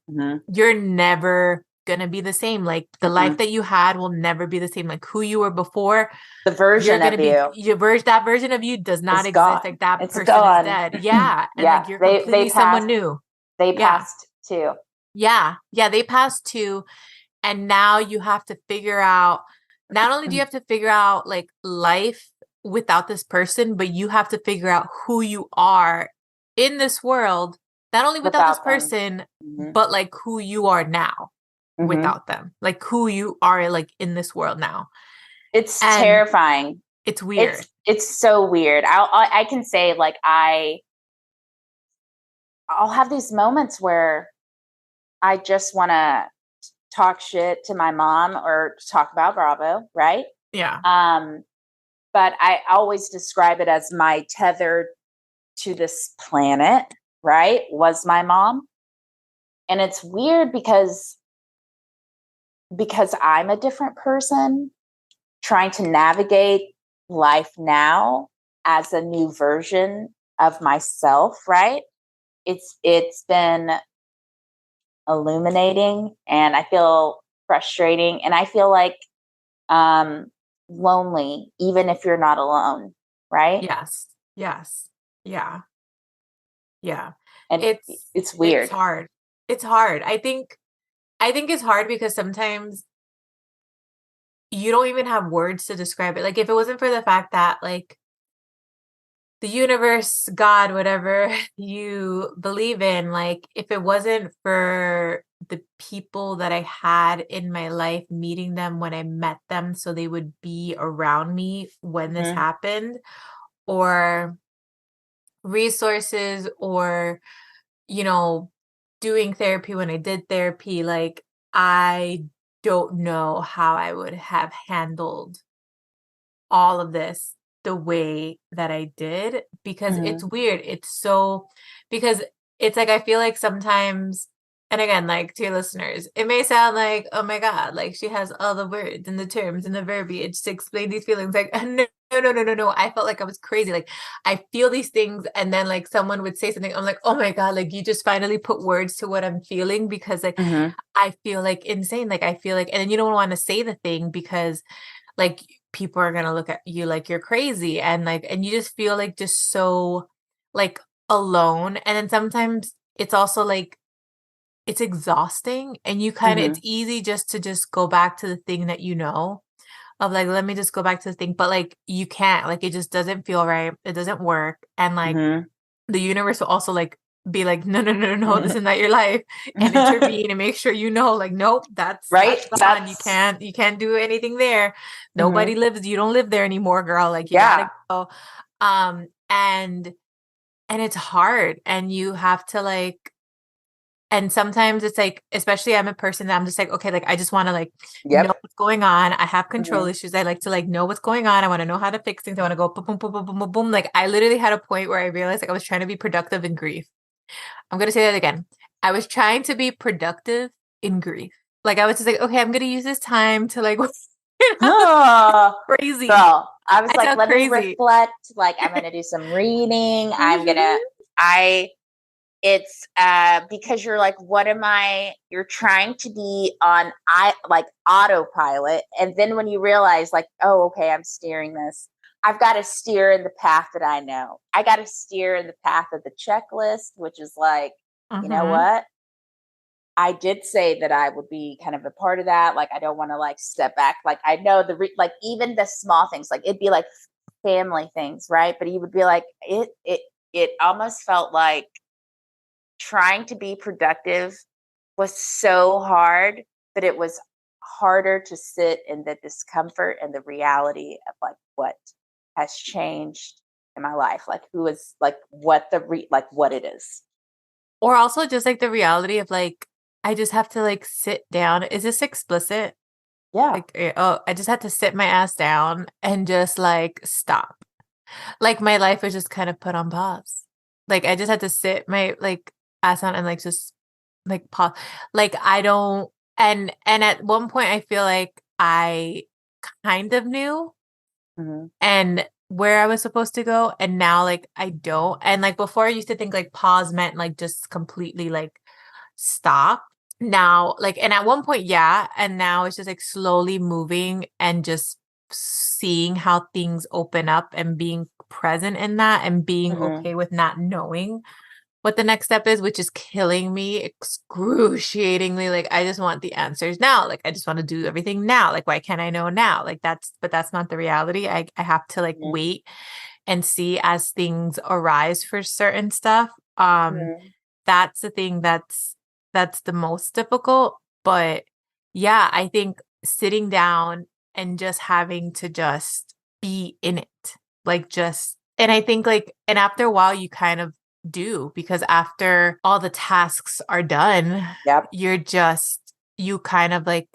you're never gonna be the same, like the life that you had will never be the same, like who you were before, The you're version gonna of be you that version of you does not is exist, gone. like that It's person is gone. dead. Yeah. And Yeah. like you're They completely someone passed. new. They Yeah. passed too. Yeah, they passed too. And now you have to figure out, not only do you have to figure out like life without this person, but you have to figure out who you are in this world, not only without this Without them. person, but like who you are now without them, like who you are like in this world now. It's And terrifying. it's weird. It's so weird. I can say like I'll have these moments where I just want to talk shit to my mom or talk about Bravo, right? Yeah. But I always describe it as my tether to this planet, right? Was my mom. And it's weird because I'm a different person trying to navigate life now as a new version of myself, right? It's been illuminating, and I feel frustrating, and I feel like lonely even if you're not alone, right? Yes. Yeah. And it's It's weird. hard. It's hard. I think it's hard because sometimes you don't even have words to describe it. Like if it wasn't for the fact that like the universe, God, whatever you believe in, like if it wasn't for the people that I had in my life, meeting them when I met them so they would be around me when this happened, or resources, or doing therapy when I did therapy, like I don't know how I would have handled all of this the way that I did, because it's weird. Because it's like I feel like sometimes, and again, like to your listeners, it may sound like, oh my God, like she has all the words and the terms and the verbiage to explain these feelings. Like, no, no, no, no, no. I felt like I was crazy. Like I feel these things, and then like someone would say something. I'm like, oh my God, like you just finally put words to what I'm feeling, because like I feel like insane. Like I feel like, and then you don't want to say the thing because like people are gonna look at you like you're crazy, and like, and you just feel like just so like alone. And then sometimes it's also like it's exhausting, and you kind of, it's easy just to just go back to the thing that of like, let me just go back to the thing, but like you can't, like it just doesn't feel right, it doesn't work. And like the universe will also like be like, no, no, no, no, no, this is not your life, and intervene and make sure like, nope, Right? that's gone. That's You can't do anything there. Nobody lives, you don't live there anymore, girl. Like you yeah. gotta go. And it's hard, and you have to like, and sometimes it's like, especially I'm a person that I'm just like, okay, like I just want to like know Yep. what's going on. I have control issues. I like to like know what's going on. I want to know how to fix things. I want to go boom, boom, boom, boom, boom, boom, boom. Like I literally had a point where I realized like I was trying to be productive in grief. I'm gonna say that again. I was trying to be productive in grief. Like I was just like, okay, I'm gonna use this time to like Oh, crazy. girl, I was I like, sound let me crazy. reflect. Like, I'm going to do some reading. Mhm. It's because you're like, what am I? You're trying to be on like autopilot. And then when you realize, like, oh, okay, I'm steering this, I've got to steer in the path that I know. I got to steer in the path of the checklist, which is like, you know Mhm. what? I did say that I would be kind of a part of that. Like, I don't want to like step back. Like, I know like even the small things, like it'd be like family things, right? But he would be like, it almost felt like trying to be productive was so hard, but it was harder to sit in the discomfort and the reality of like what has changed in my life, like who is like what like what it is. Or also just like the reality of like, I just have to like sit down. Is this explicit? Yeah. Like, oh, I just had to sit my ass down and just like stop. Like my life was just kind of put on pause. Like I just had to sit my like ass down and like just like pause. Like I don't, And at one point I feel like I kind of knew and where I was supposed to go, and now like I don't. And like before I used to think like pause meant like just completely like stop. Now like, and at one point yeah, and now it's just like slowly moving and just seeing how things open up and being present in that and being okay with not knowing what the next step is, which is killing me excruciatingly. Like, I just want the answers now. Like, I just want to do everything now. Like, why can't I know now? Like, but that's not the reality. I have to like wait and see as things arise for certain stuff. That's the thing that's the most difficult. But yeah, I think sitting down and just having to just be in it, like just, and I think like, and after a while, you kind of do because after all the tasks are done, you're just, you kind of like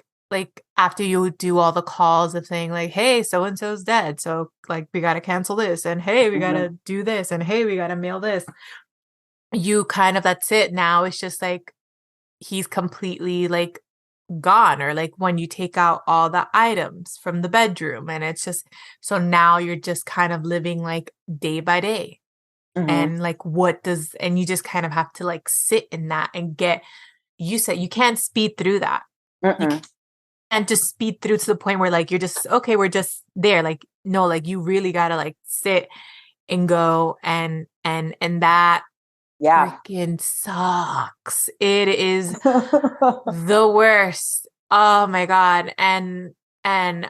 after you do all the calls of saying like, hey, so and so's dead, so like we got to cancel this, and hey, we got to do this, and hey, we got to mail this, you kind of, that's it. Now it's just like he's completely like gone, or like when you take out all the items from the bedroom, and it's just, so now you're just kind of living like day by day. And like what does, and you just kind of have to like sit in that and get, you said you can't speed through that. You can't just speed through to the point where like you're just okay, we're just there. Like no, like you really gotta like sit and go, and that freaking sucks. It is the worst. Oh my God. And I'm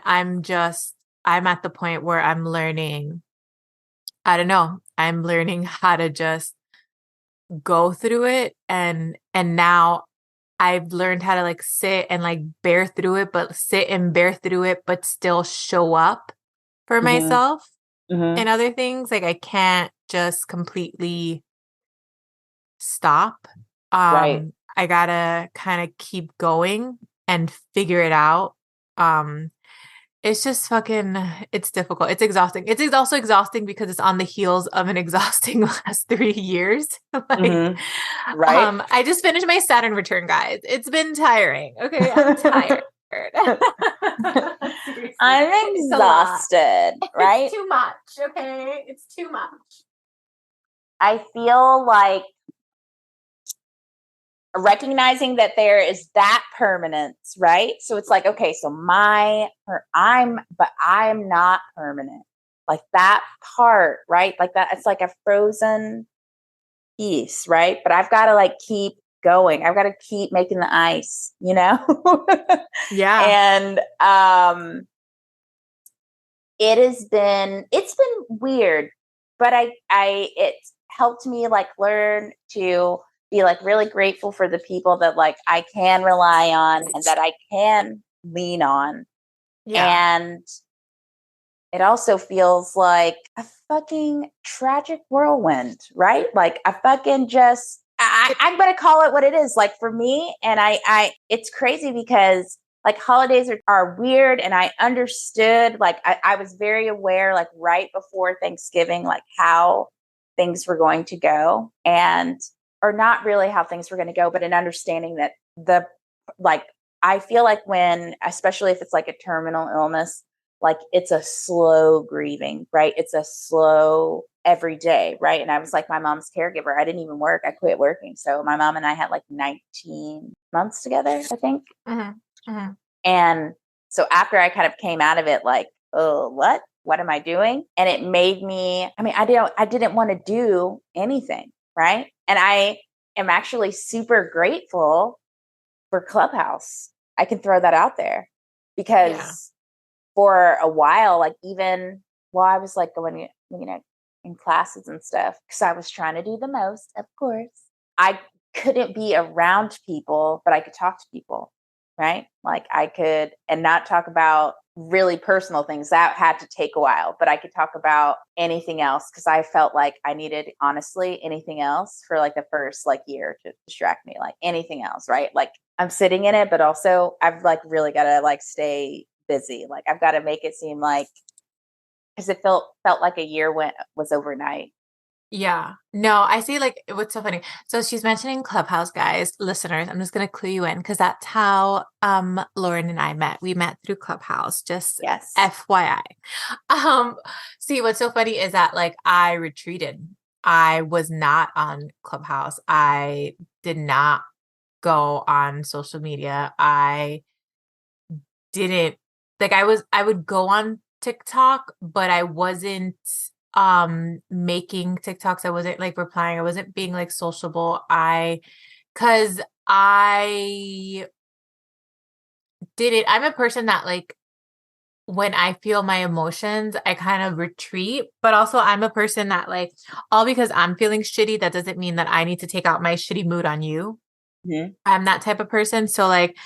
at the point where I'm learning, I don't know, I'm learning how to just go through it, and now I've learned how to like sit and like bear through it, but sit and bear through it, but still show up for myself and other things. Like I can't just completely stop. I gotta kind of keep going and figure it out. It's just fucking, it's difficult. It's exhausting. Also exhausting because it's on the heels of an exhausting last 3 years. Like, I just finished my Saturn return, guys. It's been tiring. Okay, I'm tired. I'm exhausted, right? It's too much. Okay, it's too much. I feel like recognizing that there is that permanence, right? So it's like, okay, so I'm not permanent. Like that part, right? Like that, it's like a frozen piece, right? But I've got to like keep going. I've got to keep making the ice, you know? Yeah. And it's been weird, but it's helped me like learn to be like really grateful for the people that like I can rely on and that I can lean on. And it also feels like a fucking tragic whirlwind, right? Like a fucking just, I'm going to call it what it is. Like for me, and it's crazy because like holidays are weird, and I understood, like I was very aware, like right before Thanksgiving, like how things were going to go, and or not really how things were going to go, but an understanding that I feel like when, especially if it's like a terminal illness, like it's a slow grieving, right? It's a slow every day, right? And I was like my mom's caregiver. I didn't even work. I quit working. So my mom and I had like 19 months together, I think. And so after I kind of came out of it, like, oh, what am I doing? And it made me, I mean, I didn't want to do anything, right? And I am actually super grateful for Clubhouse. I can throw that out there because for a while, like even while I was like going, in classes and stuff, because I was trying to do the most, of course, I couldn't be around people, but I could talk to people, right? Like I could, and not talk about really personal things. That had to take a while, but I could talk about anything else because I felt like I needed, honestly, anything else for like the first like year to distract me, like anything else, right? Like I'm sitting in it, but also I've like really got to like stay busy. Like I've got to make it seem like, because it felt like a year was overnight. Yeah. No, I see like what's so funny. So she's mentioning Clubhouse, guys, listeners. I'm just gonna clue you in because that's how Lauren and I met. We met through Clubhouse, just Yes. FYI. Um, see what's so funny is that like I retreated. I was not on Clubhouse. I did not go on social media. I didn't like I would go on TikTok, but I wasn't making TikToks. I wasn't like replying. I wasn't being like sociable. Cuz I didn't I'm a person that like when I feel my emotions, I kind of retreat, but also I'm a person that like all because I'm feeling shitty, that doesn't mean that I need to take out my shitty mood on you. Mm-hmm. I'm that type of person. So like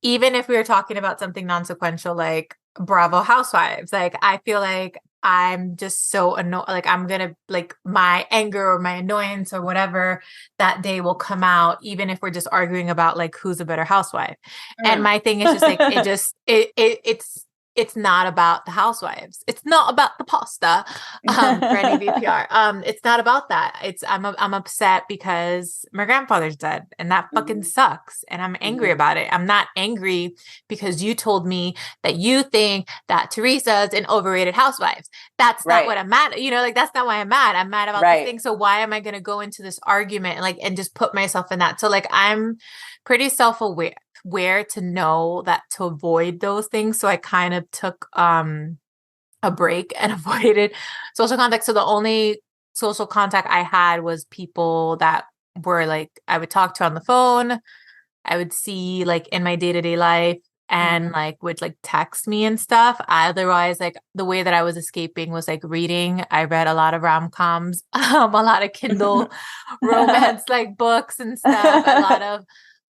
even if we were talking about something non-sequential like Bravo Housewives, like I feel like I'm just so annoyed, like I'm gonna like my anger or my annoyance or whatever that day will come out, even if we're just arguing about like who's a better housewife. And Mm. my thing is just like it just it's not about the housewives. It's not about the pasta. For any VPR. It's not about that. I'm upset because my grandfather's dead and that fucking Mhm. sucks. And I'm angry Mhm. about it. I'm not angry because you told me that you think that Teresa's an overrated housewives. That's not Right. what I'm mad. Like that's not why I'm mad. I'm mad about this Right. thing. So why am I gonna go into this argument and like and just put myself in that? So like I'm pretty self-aware where to know that to avoid those things. So I kind of took a break and avoided social contact. So the only social contact I had was people that were like I would talk to on the phone, I would see like in my day-to-day life and Mhm. like would like text me and stuff. Otherwise, like the way that I was escaping was like reading. I read a lot of rom-coms, a lot of Kindle romance like books and stuff, a lot of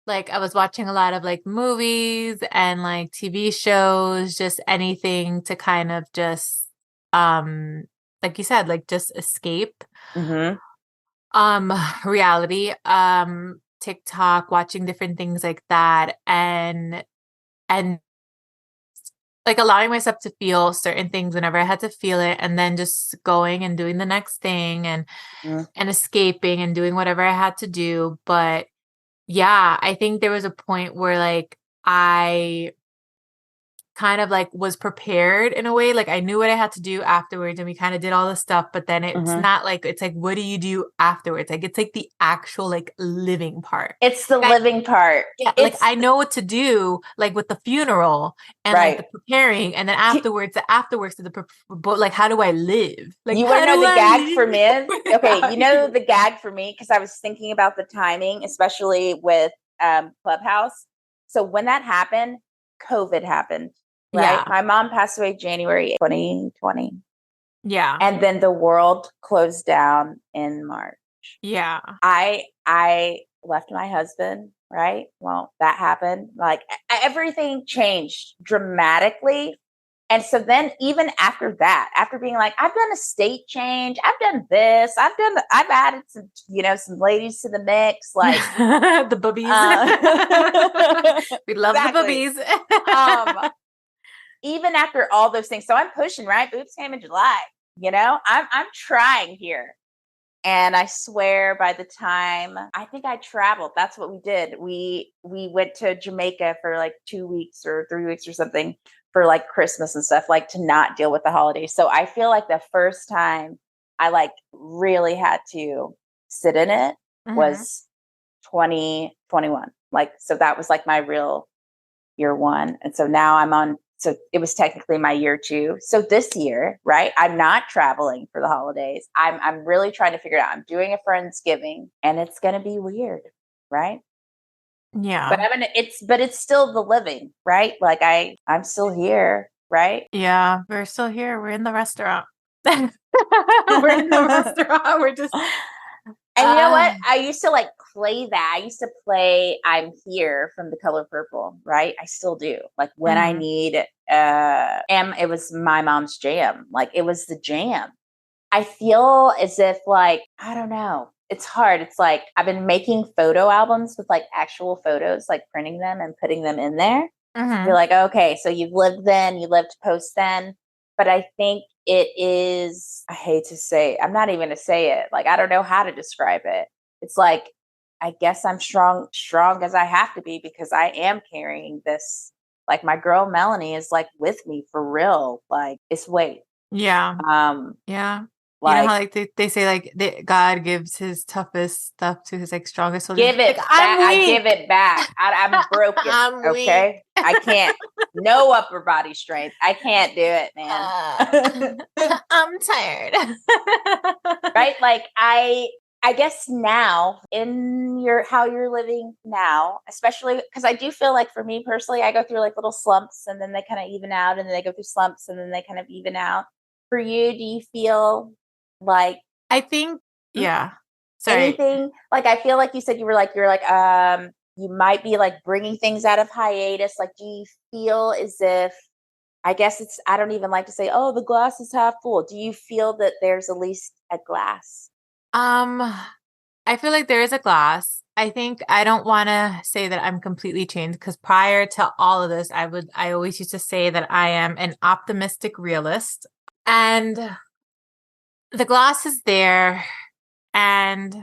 like I was watching a lot of like movies and like TV shows, just anything to kind of just um like you said, like just escape Mhm. reality, TikTok, watching different things like that and like allowing myself to feel certain things whenever I had to feel it and then just going and doing the next thing Mhm. and escaping and doing whatever I had to do. But yeah, I think there was a point where like I kind of like was prepared in a way. Like I knew what I had to do afterwards and we kind of did all the stuff, but then it's Mhm. not like it's like what do you do afterwards? Like it's like the actual like living part. It's the Like living part. yeah, like It's I know what to do like with the funeral and like the right. preparing and then afterwards the afterworks of but like how do I live? Like You want to how know do the I gag for live me? Okay, without you know you? the gag for me because I was thinking about the timing, especially with Clubhouse. So when that happened, COVID happened, right? Yeah. My mom passed away January 2020, Yeah. and then the world closed down in March. Yeah. I left my husband, right? Well, that happened. Like everything changed dramatically. And so then even after that, after being like, I've done a state change, I've done this, I've added some, some ladies to the mix, like The boobies. uh, We love the exactly. boobies. Um, even after all those things, so I'm pushing, right? Boobs came in July, I'm trying here. And I swear by the time I think I traveled, that's what we did. We went to Jamaica for like 2 weeks or 3 weeks or something for like Christmas and stuff, like to not deal with the holidays. So I feel like the first time I like really had to sit in it Hmm. was 2021. Like so that was like my real year one. And so now so it was technically my year two. So this year, right? I'm not traveling for the holidays. I'm really trying to figure it out. I'm doing a Friendsgiving and it's gonna be weird, right? But Yeah. it's still the living, right? Like I'm still here, right? Yeah. We're still here. We're in the restaurant. We're in the restaurant. We're just And you know what? uh I used to like play that. I used to play I'm Here from The Color Purple, right? I still do. Like when I mhm. need and it was my mom's jam. Like it was the jam. I feel as if like, I don't know. It's hard. It's like I've been making photo albums with like actual photos, like printing them and putting them in there. You're Mhm. like, okay, so you've lived then, you lived post then. but I think it is, I hate to say, I'm not even going to say it. Like, I don't know how to describe it. It's like, I guess I'm strong as I have to be because I am carrying this. Like, my girl Melanie is like with me for real. Like, it's weight. Yeah. Yeah. You know how like they say like God gives his toughest stuff to his like strongest soldiers. Give it like, back. I give it back. I'm broken. I'm okay. Weak. I can't. No upper body strength. I can't do it, man. I'm tired. Right? Like I guess now in how you're living now, especially because I do feel like for me personally, I go through like little slumps and then they kind of even out and then they go through slumps and then they kind of even out. For you, do you feel like I think yeah. Sorry. Anything like I feel like you said you're like you might be like bringing things out of hiatus. Like, do you feel as if I guess I don't even like to say, oh, the glass is half full. Do you feel that there's at least a glass? I feel like there is a glass. I think I don't want to say that I'm completely changed because prior to all of this, I always used to say that I am an optimistic realist and the glass is there and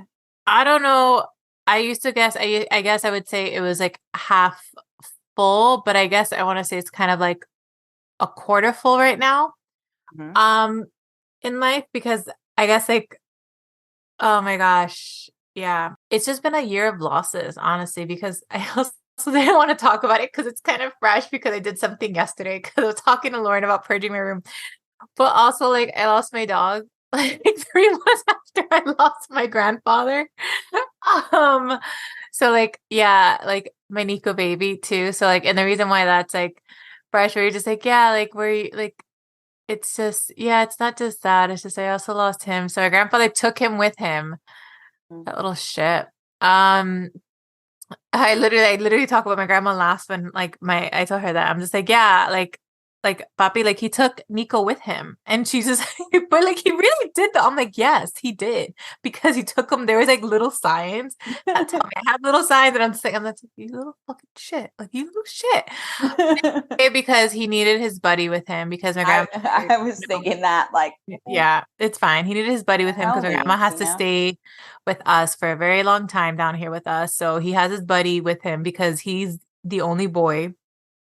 I don't know. I used to guess, I guess I would say it was like half full, but I guess I want to say it's kind of like a quarter full right now. Mm-hmm. In life because I guess like oh my gosh. Yeah. It's just been a year of losses, honestly, because I also didn't want to talk about it because it's kind of fresh because I did something yesterday because I was talking to Lauren about purging my room. But also like I lost my dog like 3 months after I lost my grandfather. um so like yeah, like my Nico baby too. So like and the reason why that's like fresh where you're just like, yeah, like where you like it's just, yeah, it's not just that. It's just I also lost him. So my grandfather took him with him. That little shit. Um, I literally talk about my grandma last when like I told her that I'm just like, yeah, like Papi, like he took Nico with him. And she's just but like he really did though. I'm like, yes, he did. Because he took him, there was like little signs that tell me I have little signs and I'm just like, I'm like, you little fucking shit. Like you little shit. Because he needed his buddy with him because my grandma I was thinking that like yeah, it's fine. He needed his buddy with him because my grandma has to stay with us for a very long time down here with us. So he has his buddy with him because he's the only boy.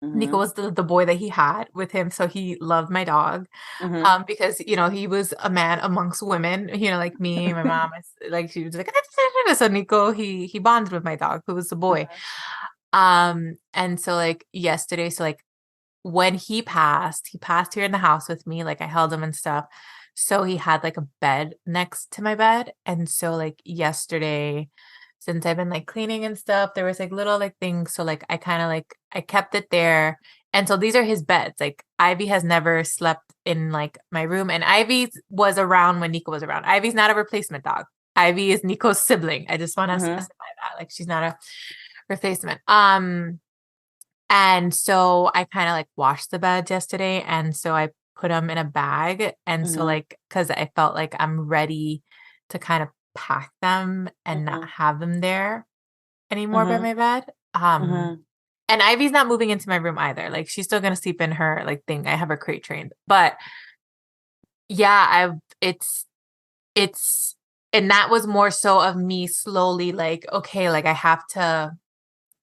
Mm-hmm. Nico was the boy that he had with him. So he loved my dog. Mm-hmm. Because, you know, he was a man amongst women, you know, like me, my mom, like she was like, so Nico, he bonded with my dog, who was the boy. Mm-hmm. And so like yesterday, so like when he passed here in the house with me. Like I held him and stuff. So he had like a bed next to my bed. And so like yesterday, since I've been like cleaning and stuff, there was like little like things. So like I kind of like, I kept it there. And so these are his beds. Like Ivy has never slept in like my room. And Ivy was around when Nico was around. Ivy's not a replacement dog. Ivy is Nico's sibling. I just want to specify that. Like she's not a replacement. And so I kind of like washed the beds yesterday. And so I put them in a bag. And so like, cause I felt like I'm ready to kind of pack them and not have them there anymore by my bed. And Ivy's not moving into my room either. Like she's still going to sleep in her like thing. I have her crate trained, but yeah, it's, and that was more so of me slowly like, okay, like I have to,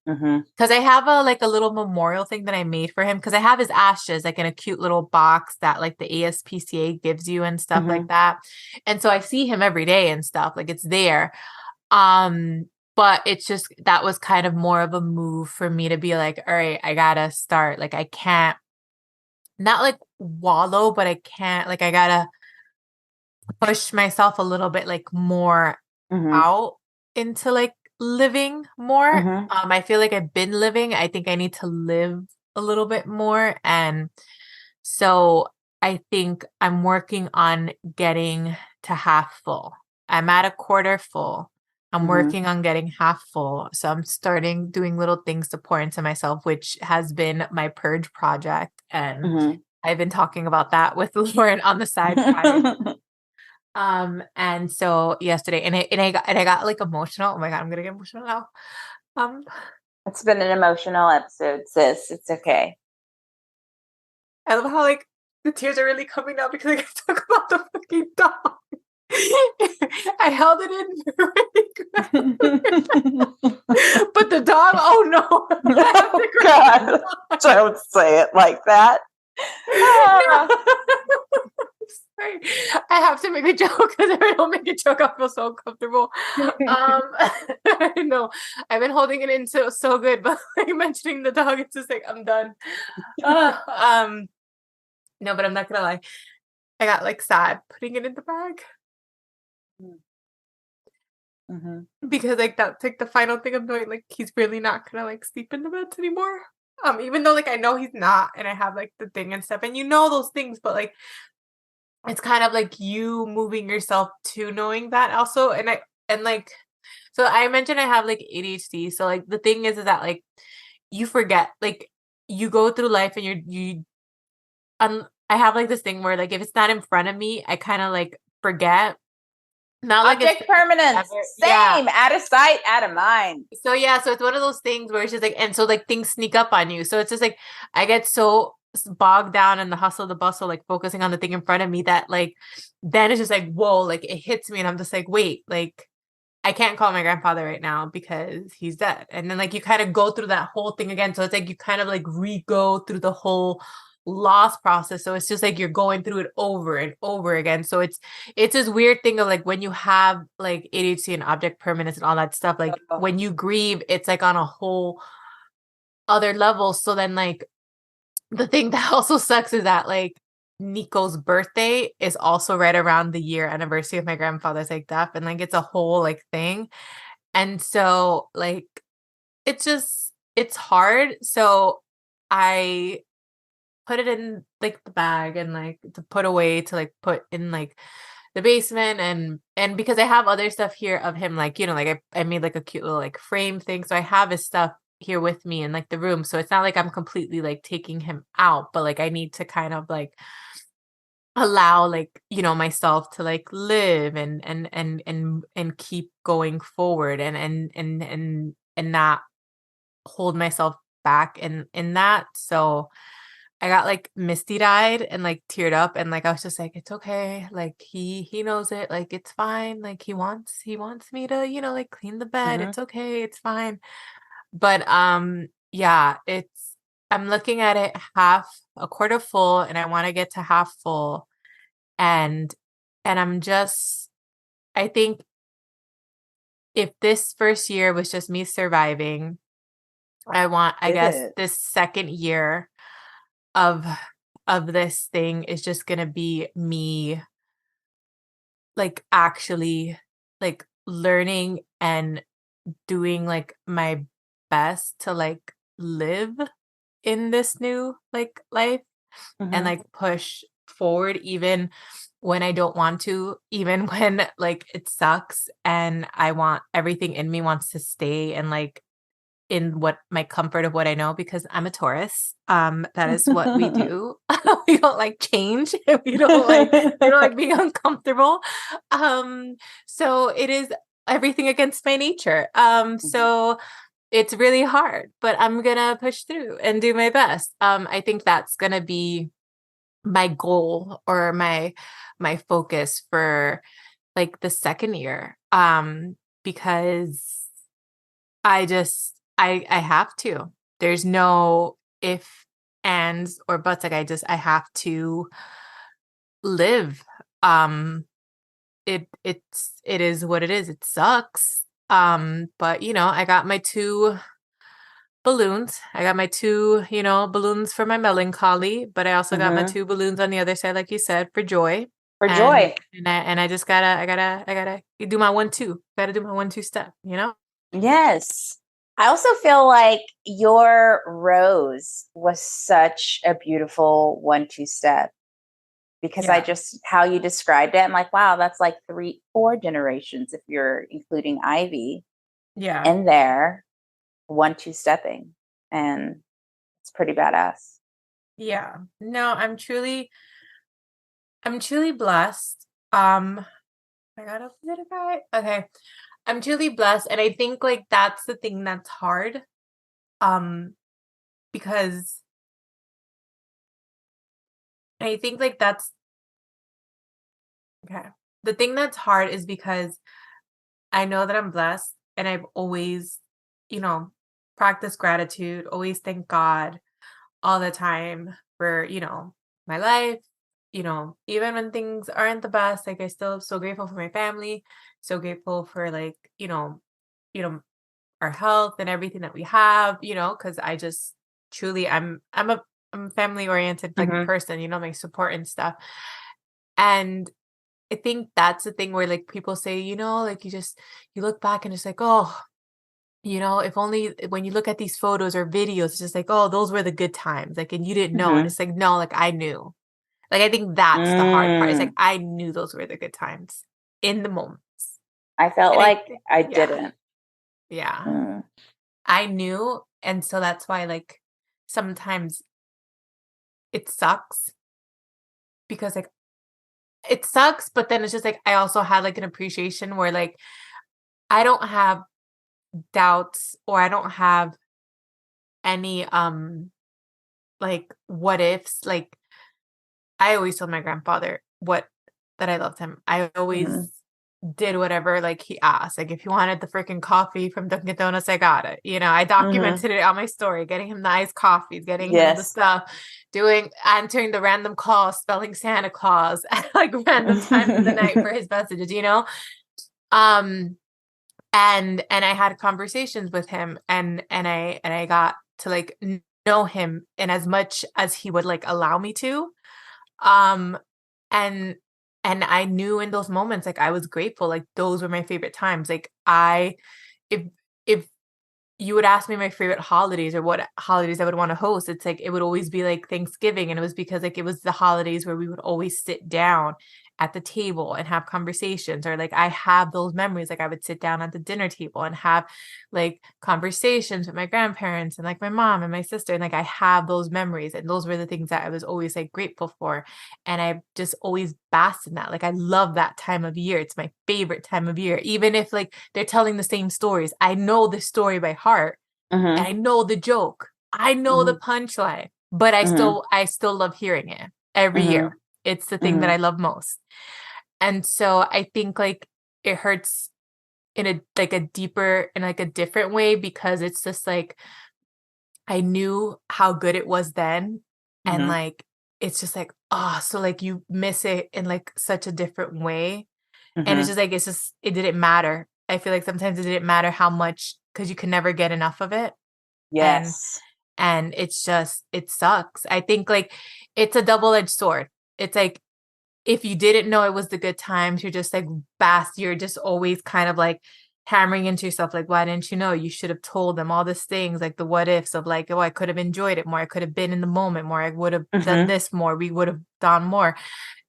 because I have a little memorial thing that I made for him because I have his ashes like in a cute little box that like the ASPCA gives you and stuff like that. And so I see him every day and stuff like it's there. But it's just that was kind of more of a move for me to be like, all right, I gotta start. Like I can't not like wallow, but I can't like I gotta push myself a little bit like more out into like living more. I feel like I've been living. I think I need to live a little bit more. And so I think I'm working on getting to half full. I'm at a quarter full. I'm working on getting half full. So I'm starting doing little things to pour into myself, which has been my purge project. And I've been talking about that with Lauren on the side. And so yesterday, and I got like emotional. Oh my God, I'm gonna get emotional now. It's been an emotional episode, sis. It's okay. I love how like the tears are really coming now because I can talk about the fucking dog. I held it in really but the dog, oh no. Oh God, don't say it like that. No. Sorry. I have to make a joke because if I don't make a joke, I'll feel so uncomfortable. No, I've been holding it in so good, but like mentioning the dog, it's just like I'm done. No, but I'm not gonna lie. I got like sad putting it in the bag. Mm-hmm. Because like that's like the final thing I'm doing. Like he's really not gonna like sleep in the beds anymore. Even though like I know he's not, and I have like the thing and stuff, and you know those things, but like it's kind of like you moving yourself to knowing that also. And like so I mentioned I have like ADHD. So like the thing is that like you forget, like you go through life and I have like this thing where like if it's not in front of me, I kind of like forget. Not like Object permanence. Yeah. Same. Out of sight, out of mind. So yeah, so it's one of those things where it's just like, and so like things sneak up on you. So it's just like I get so bogged down in the hustle, the bustle, like focusing on the thing in front of me that like then it's just like, whoa, like it hits me and I'm just like, wait, like I can't call my grandfather right now because he's dead. And then like you kind of go through that whole thing again. So it's like you kind of like re-go through the whole loss process. So it's just like you're going through it over and over again. So it's this weird thing of like when you have like ADHD and object permanence and all that stuff, like when you grieve, it's like on a whole other level. So then like the thing that also sucks is that like Nico's birthday is also right around the year anniversary of my grandfather's like death, and like it's a whole like thing. And so like it's hard. So I put it in like the bag and like to put away to like put in like the basement, and because I have other stuff here of him, like like I made like a cute little like frame thing, so I have his stuff here with me in like the room, so it's not like I'm completely like taking him out, but like I need to kind of like allow like myself to like live and keep going forward and not hold myself back in that. So I got like misty-eyed and like teared up, and like I was just like, it's okay, like he knows it, like it's fine, like he wants me to like clean the bed, Mm-hmm. it's okay, it's fine. But yeah, I'm looking at it a quarter full, and I want to get to half full. And I think if this first year was just me surviving, I guess this second year of this thing is just gonna be me like actually like learning and doing like my best to like live in this new like life and Mm-hmm. like push forward even when I don't want to, even when like it sucks and everything in me wants to stay and like in what my comfort of what I know, because I'm a Taurus. That is what we do. We don't like change. We don't like being uncomfortable. So it is everything against my nature. So it's really hard, but I'm gonna push through and do my best. I think that's gonna be my goal or my focus for like the second year. Because I have to. There's no if, ands, or buts. Like I have to live. Um, it is what it is. It sucks. But I got my two balloons. I got my two, balloons for my melancholy, but I also got my Mm-hmm. two balloons on the other side, like you said, for joy. For And joy. I just I gotta do my 1-2. Gotta do my 1-2 step. Yes. I also feel like your rose was such a beautiful 1-2 step because I Yeah. just, how you described it, I'm like, wow, that's like 4 generations if you're including Ivy Yeah. in there, 1-2 stepping. And it's pretty badass. Yeah. No, I'm truly blessed. I got a little guy. Okay. I'm truly blessed. And I think like that's the thing that's hard. Um, because I think like that's okay. The thing that's hard is because I know that I'm blessed and I've always, you know, practiced gratitude, always thank God all the time for, my life, even when things aren't the best, like I still am so grateful for my family, so grateful for like, you know, our health and everything that we have, because I just truly I'm a family oriented like Mm-hmm. person, my support and stuff. And I think that's the thing where like people say, like you look back and it's like, oh, if only when you look at these photos or videos, it's just like, oh, those were the good times. Like, and you didn't know. And Mm-hmm. it's like, no, like I knew. Like, I think that's the hard part. It's like, Mm. I knew those were the good times in the moments. I felt And I like think, I yeah, didn't. yeah, Mm. I knew. And so that's why, like, sometimes it sucks because, like, it sucks. But then it's just like, I also had like an appreciation where, like, I don't have doubts or I don't have any, like, what ifs. Like, I always told my grandfather that I loved him. I always Mhm. did whatever, like, he asked. Like, if he wanted the freaking coffee from Dunkin' Donuts, I got it. I Mhm. documented it on my story, getting him the iced coffees, getting him the Yes. stuff, answering the random calls, spelling Santa Claus at, like, random times of the night for his messages. Um, and I had conversations with him, and I got to, like, know him in as much as he would, like, allow me to. Um, and I knew in those moments, like, I was grateful, like, those were my favorite times, like, if if you would ask me my favorite holidays or what holidays I would wanna host, it's like, it would always be, like, Thanksgiving, and it was because, like, it was the holidays where we would always sit down at the table and have conversations, or, like, I have those memories, like, I would sit down at the dinner table and have, like, conversations with my grandparents and, like, my mom and my sister, and, like, I have those memories, and those were the things that I was always, like, grateful for, and I just always basked in that, like, I love that time of year, it's my favorite time of year, even if, like, they're telling the same stories, I know the story by heart, and Mhm. I know the joke, I know the Mhm. punchline, but Mhm. I still love hearing it every Mhm. year. It's the thing that Mhm. I love most. And so I think, like, it hurts in a like, a deeper and, like, a different way because it's just, like, I knew how good it was then, and, Mhm. like, it's just, like, oh, so, like, you miss it in, like, such a different way, and Mhm. it's just it didn't matter. I feel like sometimes it didn't matter how much because you can never get enough of it, and Yes. it's just it sucks. I think, like, it's a double-edged sword. It's like, if you didn't know it was the good times, you're just like you're just always kind of like hammering into yourself, like, why didn't you know? You should have told them all these things, like the what ifs of like, oh, I could have enjoyed it more. I could have been in the moment more. I would have done Mhm. this more. We would have done more.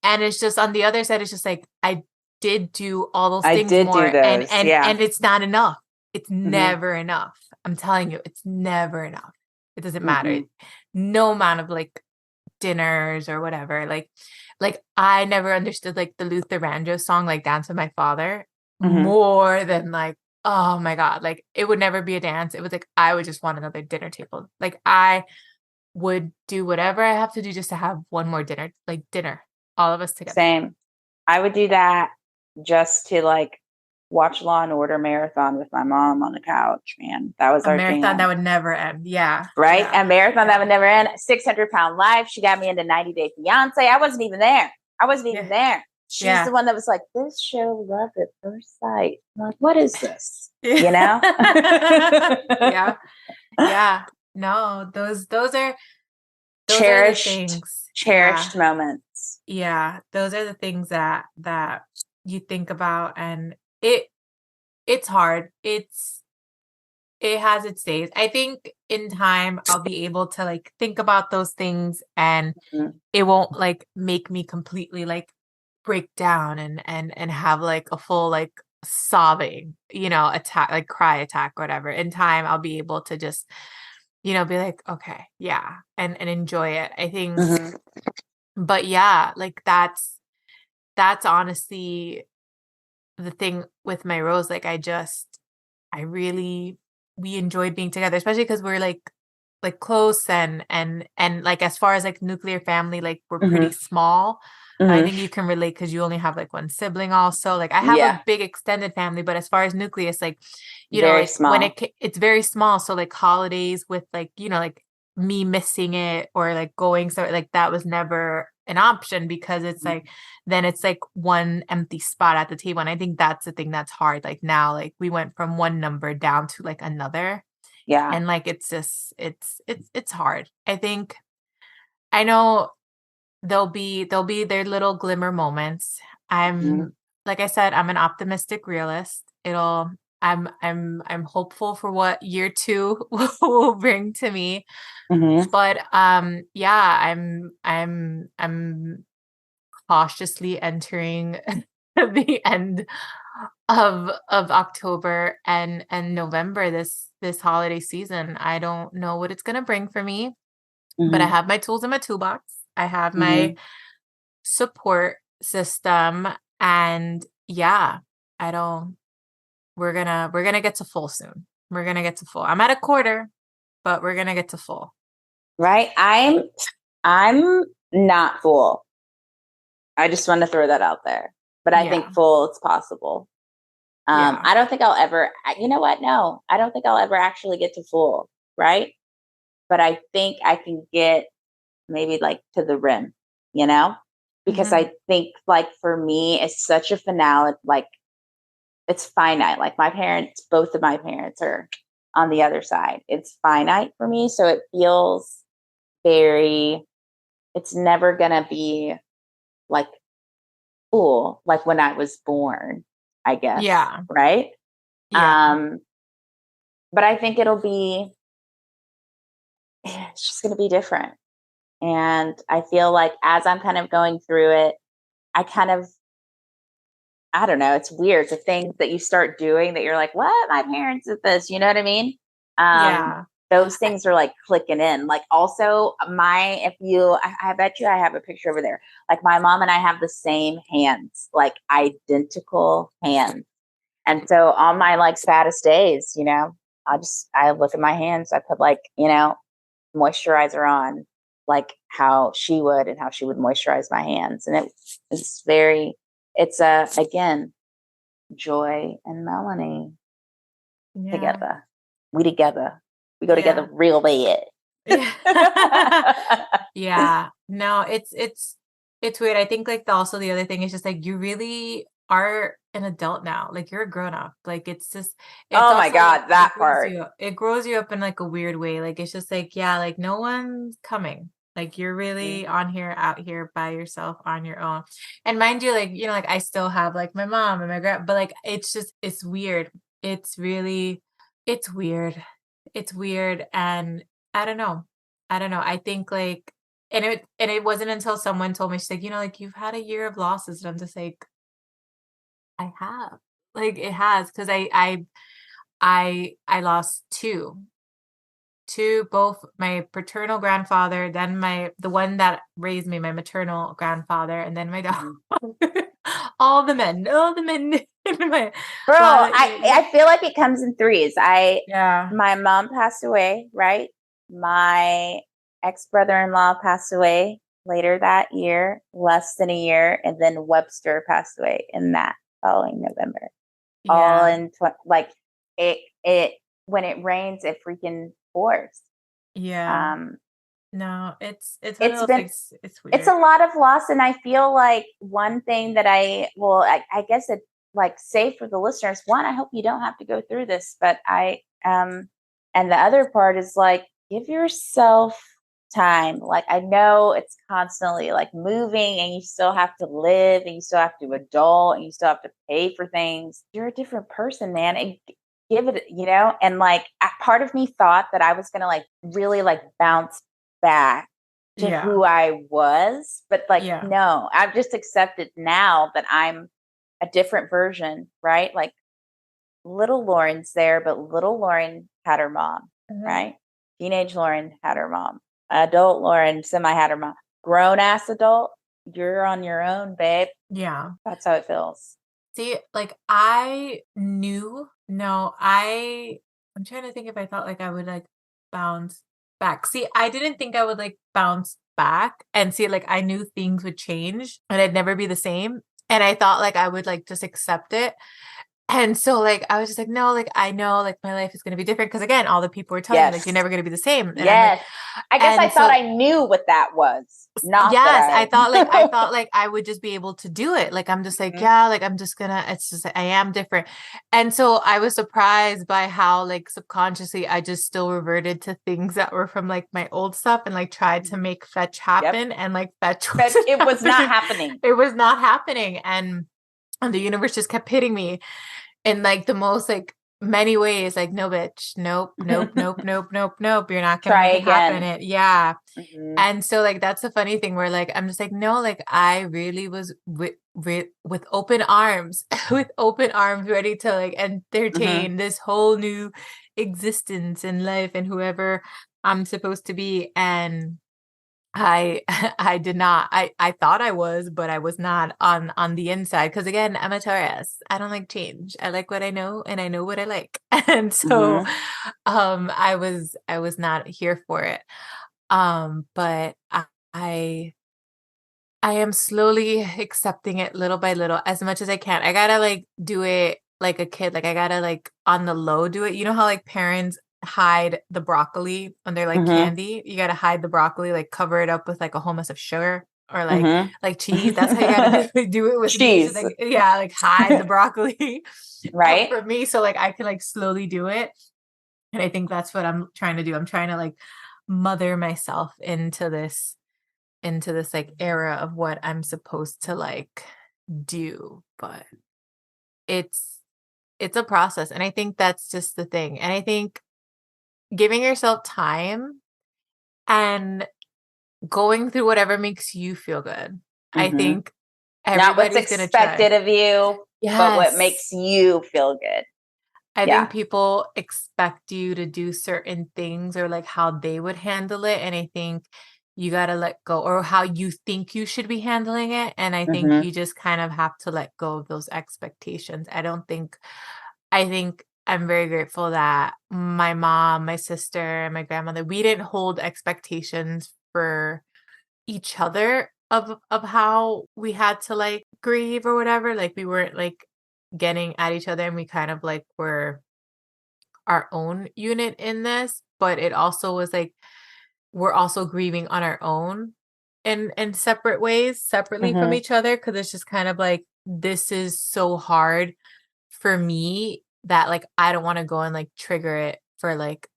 And it's just on the other side, it's just like I did do all those I things did do more those. Yeah. and it's not enough. It's Mhm. never enough. I'm telling you, it's never enough. It doesn't matter. Mm-mm. No amount of like dinners or whatever. Like I never understood like the Luther Vandross song, like Dance with My Father, Mhm. more than like, oh my God, like it would never be a dance. It was like I would just want another dinner table. Like I would do whatever I have to do just to have one more dinner, like dinner, all of us together. Same. I would do that just to like watch Law and Order marathon with my mom on the couch, man. That was A our marathon that jam. would never end. Yeah. Right? Yeah. A marathon that Yeah. would never end. 600-pound life. She got me into 90 Day Fiance. I wasn't even there. I wasn't even Yeah. there. She's the Yeah. one that was like, this show, love at first sight. I'm like, what is this? You know? Yeah. Yeah. Yeah. No, those are the cherished, things. Yeah. cherished moments. Yeah. Those are the things that you think about, and it it's hard. It has its days. I think in time I'll be able to like think about those things, and Mhm. it won't like make me completely like break down and have like a full like sobbing, attack, like cry attack, whatever. In time I'll be able to just, be like, okay, yeah, and enjoy it. I think, Mhm. but yeah, like that's honestly the thing with my Rose. Like I really we enjoyed being together, especially because we're like like close and like as far as like nuclear family, like we're pretty Mm-hmm. small. I Mm-hmm. think you can relate because you only have like one sibling also. Like I have Yeah. a big extended family, but as far as nucleus, like, Very like when small. it's very small. So like holidays with like, like me missing it or like going, so like that was never an option because it's like, then it's like one empty spot at the table. And I think that's the thing that's hard. Like now, like we went from one number down to like another. Yeah. And like it's just it's hard. I think I know there'll be their little glimmer moments. Mm-hmm. I'm like I said, I'm an optimistic realist. I'm hopeful for what year two will bring to me. Mm-hmm. But yeah, I'm cautiously entering the end of October and November this holiday season. I don't know what it's gonna bring for me, but I Mm-hmm. have my tools in my toolbox. I have my Mm-hmm. support system, and yeah, I don't we're gonna get to full soon. We're gonna get to full. I'm at a quarter, but we're gonna get to full. Right. I'm not full. I just want to throw that out there. But I think Yeah. full it's possible. Yeah. I don't think I'll ever, you know what? No, I don't think I'll ever actually get to full, right? But I think I can get maybe like to the rim, you know? Because Mhm. I think like for me, it's such a finale, like it's finite. Like my parents, both of my parents are on the other side. It's finite for me. So it feels very, it's never going to be like full, like when I was born, I guess, Yeah. right? Yeah. Um, but I think it'll be, it's just going to be different. And I feel like as I'm kind of going through it, I kind of, I don't know, it's weird. The things that you start doing that you're like, what? My parents did this. You know what I mean? Um, Yeah. those I- things are like clicking in. Like also if you, I bet you I have a picture over there. Like my mom and I have the same hands, like identical hands. And so on my like saddest days, I look at my hands, I put like, moisturizer on like how she would and how she would moisturize my hands. And it's again, Joy and Melanie yeah. together. We together. We go together Yeah. real bad. Yeah. Yeah. No, it's weird. I think like also the other thing is just like you really are an adult now. Like you're a grown up. Like it's Oh my also like God, that part. it grows you up in like a weird way. Like it's just like, yeah, like no one's coming. Like you're really Mhm. on here out here by yourself on your own. And mind you, like, like I still have like my mom and my grand, but like it's weird. It's really it's weird. It's weird and I don't know. I don't know. I think like and it wasn't until someone told me, she's like, like you've had a year of losses. And I'm just like, I have. Like it has, because I lost two, both my paternal grandfather, then the one that raised me, my maternal grandfather, and then my dog. Mhm. All the men in my Girl, well, I feel like it comes in threes. yeah. My mom passed away, right? My ex brother-in-law passed away later that year, less than a year, and then Webster passed away in that following November. All Yeah. in like it when it rains, it freaking pours. Yeah. Um, No, it's one of it's those been things. It's it's weird. a lot of loss, and I feel like one thing that I guess it like say for the listeners, one, I hope you don't have to go through this, but and the other part is like give yourself time. Like I know it's constantly like moving and you still have to live and you still have to adult and you still have to pay for things. You're a different person, man. And give it, and like part of me thought that I was gonna like really like bounce back to Yeah. who I was. But like, Yeah. no, I've just accepted now that I'm a different version, right? Like little Lauren's there, but little Lauren had her mom, Mhm. right? Teenage Lauren had her mom. Adult Lauren semi had her mom. Grown ass adult, you're on your own, babe. Yeah. That's how it feels. See, like I knew, no, I'm trying to think if I thought like I would like bounce. back. See, I didn't think I would like bounce back and see like I knew things would change and I'd never be the same. And I thought like I would like just accept it. And so like I was just like, no, like I know like my life is gonna be different. Cause again, all the people were telling me like you're Yes. never gonna be the same. And I'm like, Yes. I guess I and thought so I knew what that was. Not that yes, I I thought like I would just be able to do it. Like I'm just like, Mhm. yeah, like I'm just gonna, it's just I am different. And so I was surprised by how like subconsciously I just still reverted to things that were from like my old stuff and like tried to make fetch Yep. happen and like fetch But wasn't it was not happening. happening. It was not happening. And the universe just kept hitting me in like the most like many ways, like, no, bitch, nope, nope, nope, nope, nope, nope. You're not gonna Try make it happen. again. Yeah. Mhm. And so like that's the funny thing where like I'm just like, no, like I really was with open arms, with open arms, ready to like Mhm. entertain this whole new existence in life and whoever I'm supposed to be. And I I did not. I thought I was, but I was not on the inside. Because again, I'm a Taurus. I don't like change. I like what I know and I know what I like. And so Mhm. I was not here for it. But I I am slowly accepting it little by little as much as I can. I gotta like do it like a kid. Like I gotta like on the low do it. You know how like parents hide the broccoli when they're like Mhm. candy? You gotta hide the broccoli, like cover it up with like a whole mess of sugar or Mhm. like cheese. That's how you gotta do it with me. Just Cheese. like yeah, like hide the broccoli Right? for me. So like I can like slowly do it. And I think that's what I'm trying to do. I'm trying to like mother myself into this like era of what I'm supposed to like do, but it's it's a process and I think that's just the thing. And I think giving yourself time and going through whatever makes you feel good. I Mhm. think Not what's everybody's going to expected try. of you, but what Yes. makes you feel good. I think Yeah. people expect you to do certain things or like how they would handle it. And I think you got to let go or how you think you should be handling it. And I think Mhm. you just kind of have to let go of those expectations. I think I'm very grateful that my mom, my sister, and my grandmother, we didn't hold expectations for each other of how we had to like grieve or whatever. Like we weren't like getting at each other and we kind of like were our own unit in this, but it also was like we're also grieving on our own in separate ways, separately from Mhm. each other, because it's just kind of like this is so hard for me that like I don't want to go and like trigger it for like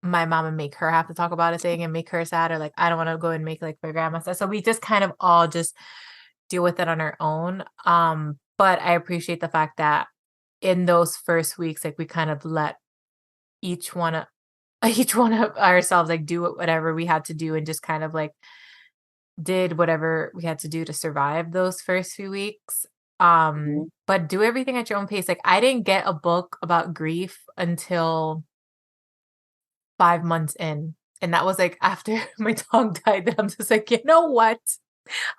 my mom and make her have to talk about a thing and make her sad, or like I don't want to go and make like my grandma sad. So we just kind of all just deal with it on our own. But I appreciate the fact that in those first weeks, like we kind of let each one of each one of ourselves like do whatever we had to do and just kind of like did whatever we had to do to survive those first few weeks. Mhm. But do everything at your own pace. Like I didn't get a book about grief until 5 months in. And that was like after my dog died, that I'm just like, you know what?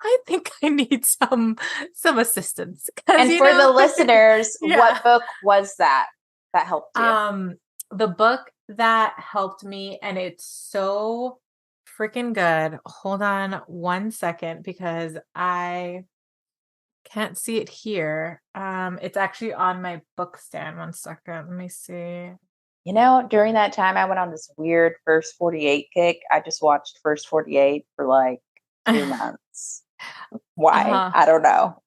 I think I need some assistance. Cause And you for the know, listeners, yeah. what book was that that helped you? Um, the book that helped me, and it's so freaking good. Hold on 1 second because I can't see it here. It's actually on my book stand. 1 second. Let me see. During that time, I went on this weird First 48 kick. I just watched First 48 for like 2 months. Why? uh I don't know.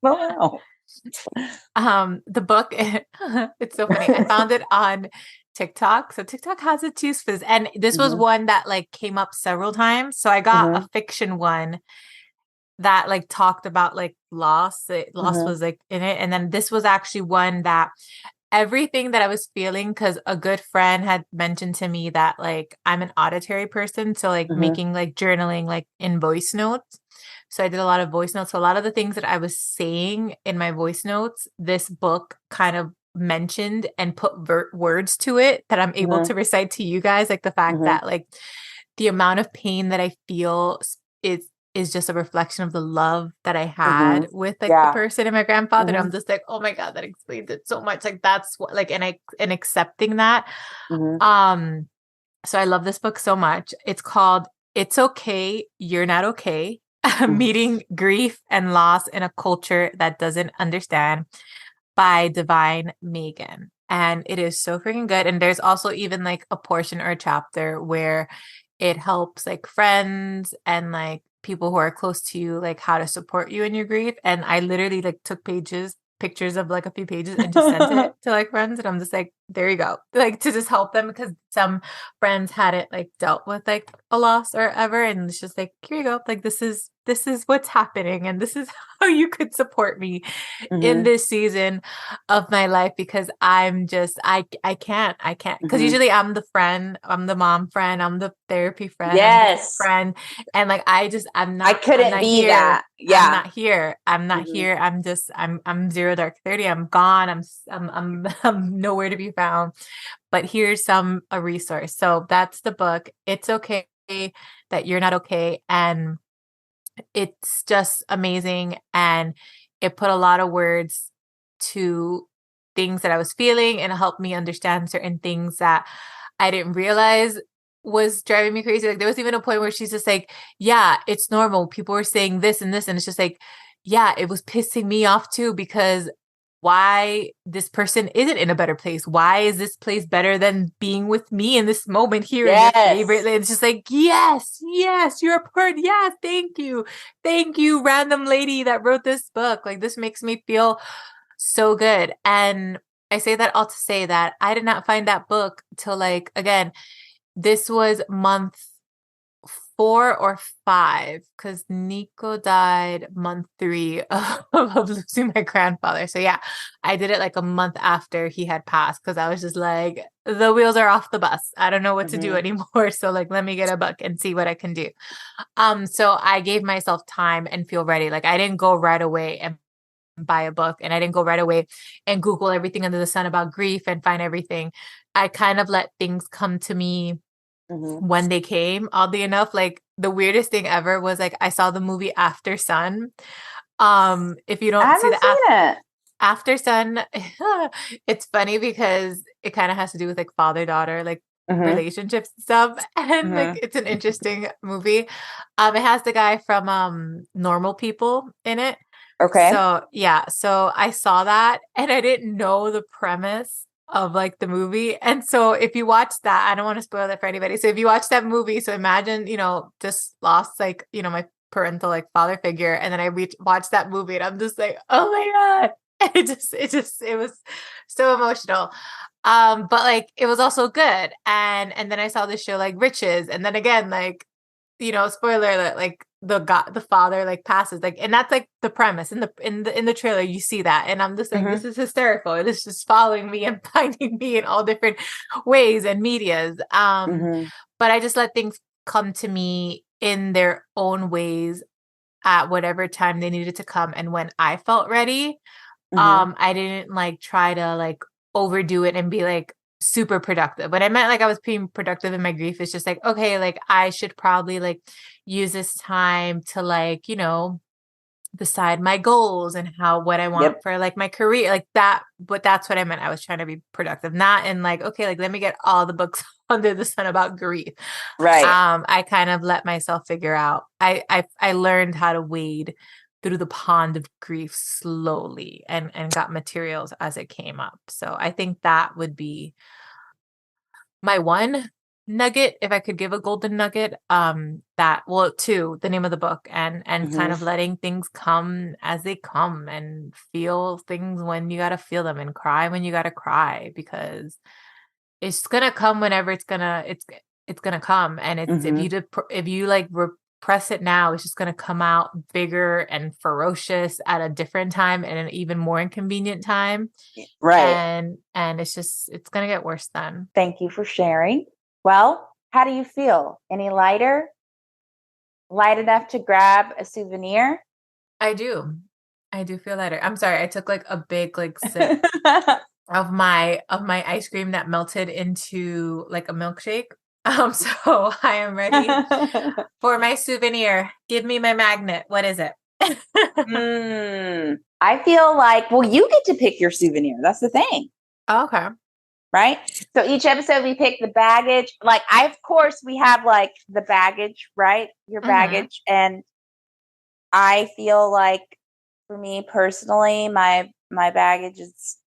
I don't know. the book it's so funny. I found it on TikTok. So TikTok has its uses, and this was Mhm. one that like came up several times. So I got a Mhm. fiction one that like talked about like loss. Loss Mhm. was like in it. And then this was actually one that everything that I was feeling, because a good friend had mentioned to me that like I'm an auditory person. So like Mhm. making like journaling like in voice notes. So I did a lot of voice notes. So a lot of the things that I was saying in my voice notes, this book kind of mentioned and put words to it that I'm able Mhm. to recite to you guys. Like the fact Mhm. that like the amount of pain that I feel is just a reflection of the love that I Mhm. had with like the Yeah. person and my grandfather. And I'm Mhm. just like, oh my God, that explains it so much. Like that's what like and accepting that. Mhm. Um So I love this book so much. It's called It's Okay, You're Not Okay. Meeting Grief and Loss in a Culture That Doesn't Understand by Divine Megan. And it is so freaking good. And there's also even like a portion or a chapter where it helps like friends and like people who are close to you, like how to support you in your grief. And I literally like took pictures of like a few pages and just sent it to like friends. And I'm just like, there you go. Like to just help them because some friends hadn't like dealt with like a loss or ever. And it's just like, here you go. Like this is what's happening. And this is how you could support me in this season of my life because I'm just I can't because usually I'm the friend, I'm the mom friend, I'm the therapy friend, I'm the friend, and like I couldn't be here. that. Yeah. I'm not here. I'm not here. I'm zero dark 30. I'm gone. I'm nowhere to be found. But here's a resource. So that's the book. It's okay that you're not okay. And it's just amazing. And it put a lot of words to things that I was feeling and helped me understand certain things that I didn't realize was driving me crazy. Like there was even a point where she's just like, yeah, it's normal. People were saying this and this. And it's just like, yeah, it was pissing me off too, because why this person isn't in a better place. Why is this place better than being with me in this moment here in your favorite? It's just like, yes, you're a part. Yeah, thank you. Thank you, random lady that wrote this book. Like this makes me feel so good. And I say that all to say that I did not find that book till like, again, this was month 4 or 5 because Nico died month 3 of losing my grandfather. So yeah, I did it like a month after he had passed because I was just like, the wheels are off the bus. I don't know what to do anymore. So like, let me get a book and see what I can do. So I gave myself time and feel ready. Like I didn't go right away and buy a book and I didn't go right away and Google everything under the sun about grief and find everything. I kind of let things come to me when they came. Oddly enough, like the weirdest thing ever was like I saw the movie After Sun. If you don't see the After Sun, it's funny because it kind of has to do with like father-daughter, like relationships and stuff. And like it's an interesting movie. It has the guy from Normal People in it. Okay. So yeah, so I saw that and I didn't know the premise of like the movie. And so if you watch that, I don't want to spoil it for anybody. So if you watch that movie, so imagine, just lost like, my parental like father figure. And then I watched that movie and I'm just like, oh my God. It was so emotional. But like it was also good. And then I saw this show like Riches. And then again, like, spoiler alert, like the father like passes, like, and that's like the premise in the trailer, you see that. And I'm just like, this is hysterical. It is just following me and finding me in all different ways and medias. But I just let things come to me in their own ways at whatever time they needed to come. And when I felt ready, I didn't like try to like overdo it and be like super productive. When I meant like I was being productive in my grief, it's just like, okay, like I should probably like use this time to like, decide my goals and what I want for like my career, like that. But that's what I meant. I was trying to be productive, not in like, okay, like let me get all the books under the sun about grief. Right. I kind of let myself figure out. I learned how to wade through the pond of grief slowly and got materials as it came up. So I think that would be my one nugget, if I could give a golden nugget. Two, the name of the book, and kind of letting things come as they come and feel things when you got to feel them and cry when you got to cry, because it's gonna come whenever it's gonna come. And it's if you like repress it now, it's just gonna come out bigger and ferocious at a different time and an even more inconvenient time. Right. And it's gonna get worse then. Thank you for sharing. Well, how do you feel? Any lighter? Light enough to grab a souvenir? I do feel lighter. I'm sorry, I took like a big like sip of my ice cream that melted into like a milkshake. So I am ready for my souvenir. Give me my magnet. What is it? I feel like, well, you get to pick your souvenir. That's the thing. Okay. right? So each episode we pick the baggage. Like of course we have like the baggage, right? Your baggage. And I feel like for me personally, my baggage is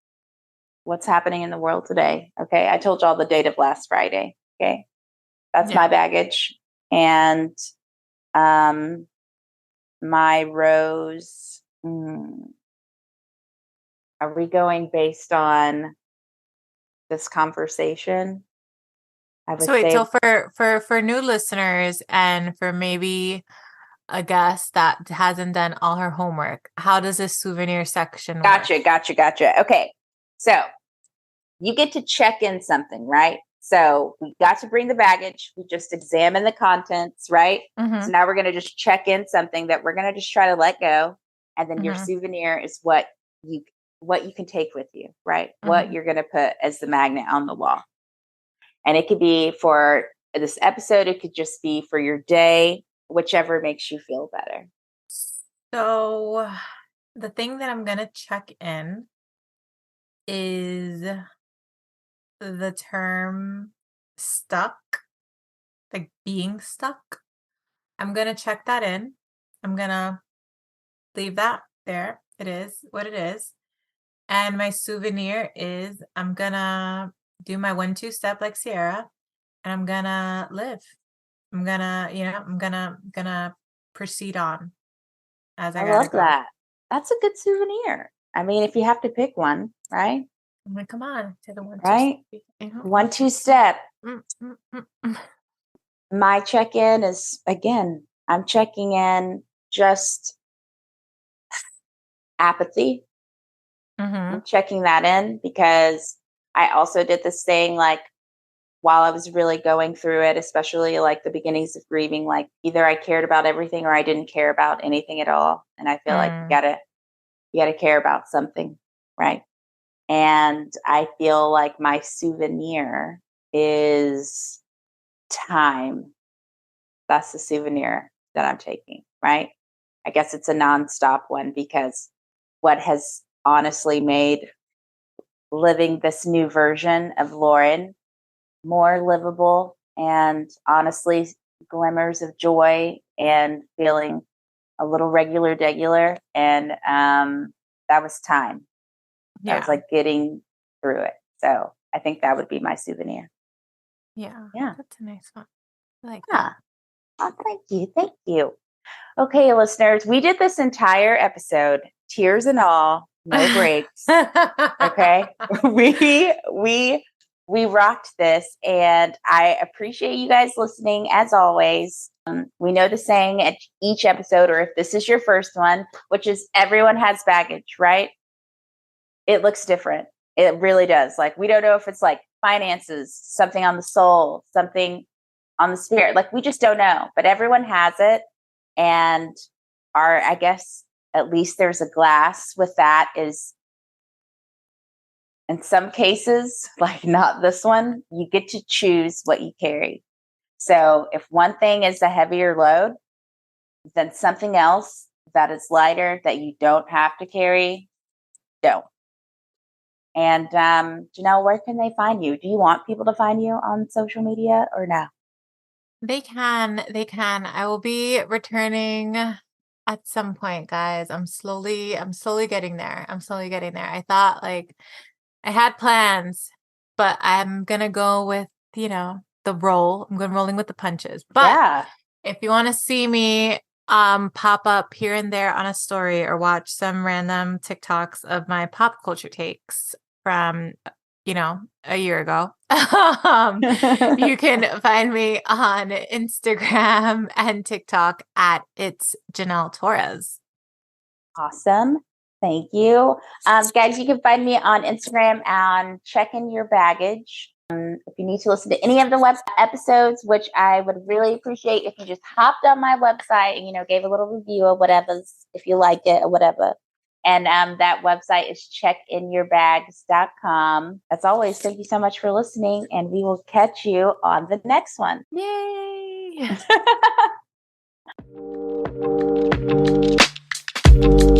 what's happening in the world today. Okay. I told y'all the date of last Friday. Okay. That's my baggage. And my rose. Are we going based on this conversation? I would say. So for new listeners and for maybe a guest that hasn't done all her homework, how does this souvenir section work? Gotcha. Okay. So you get to check in something, right? So we got to bring the baggage. We just examine the contents, right? So now we're going to just check in something that we're going to just try to let go. And then your souvenir is what you can take with you, right? What you're going to put as the magnet on the wall. And it could be for this episode. It could just be for your day, whichever makes you feel better. So the thing that I'm going to check in is the term stuck, like being stuck. I'm going to check that in. I'm going to leave that there. It is what it is. And my souvenir is I'm going to do my 1-2 step like Sierra, and I'm going to live. I'm going to, I'm going to proceed on as I love go. that. That's a good souvenir. I mean, if you have to pick one, right? I'm like, come on, to the 1-2 right? step. 1-2 step. My check-in is, again, I'm checking in just apathy. I'm checking that in because I also did this thing like while I was really going through it, especially like the beginnings of grieving, like either I cared about everything or I didn't care about anything at all. And I feel like you gotta care about something, right? And I feel like my souvenir is time. That's the souvenir that I'm taking, right? I guess it's a nonstop one because what has honestly made living this new version of Lauren more livable and honestly glimmers of joy and feeling a little degular. And that was time. I was like getting through it. So I think that would be my souvenir. Yeah. That's a nice one. I like that. Oh, thank you. Okay, listeners, we did this entire episode, tears and all, no breaks. Okay. We rocked this, and I appreciate you guys listening as always. We know the saying at each episode, or if this is your first one, which is everyone has baggage, right? It looks different. It really does. Like, we don't know if it's like finances, something on the soul, something on the spirit. Like, we just don't know, but everyone has it. And I guess at least there's a glass with that is in some cases, like not this one, you get to choose what you carry. So if one thing is a heavier load, then something else that is lighter that you don't have to carry, don't. And Janelle, where can they find you? Do you want people to find you on social media or no? They can. I will be returning at some point, guys. I'm slowly getting there. I thought like I had plans, but I'm gonna go with, the roll. I'm going rolling with the punches. But if you want to see me pop up here and there on a story or watch some random TikToks of my pop culture takes from a year ago, you can find me on Instagram and TikTok at It's Janelle Torres. Awesome. Thank you. Guys, you can find me on Instagram and Checking Your Baggage. If you need to listen to any of the web episodes, which I would really appreciate if you just hopped on my website and, gave a little review or whatever, if you like it or whatever. And that website is checkinyourbags.com. As always, thank you so much for listening, and we will catch you on the next one. Yay!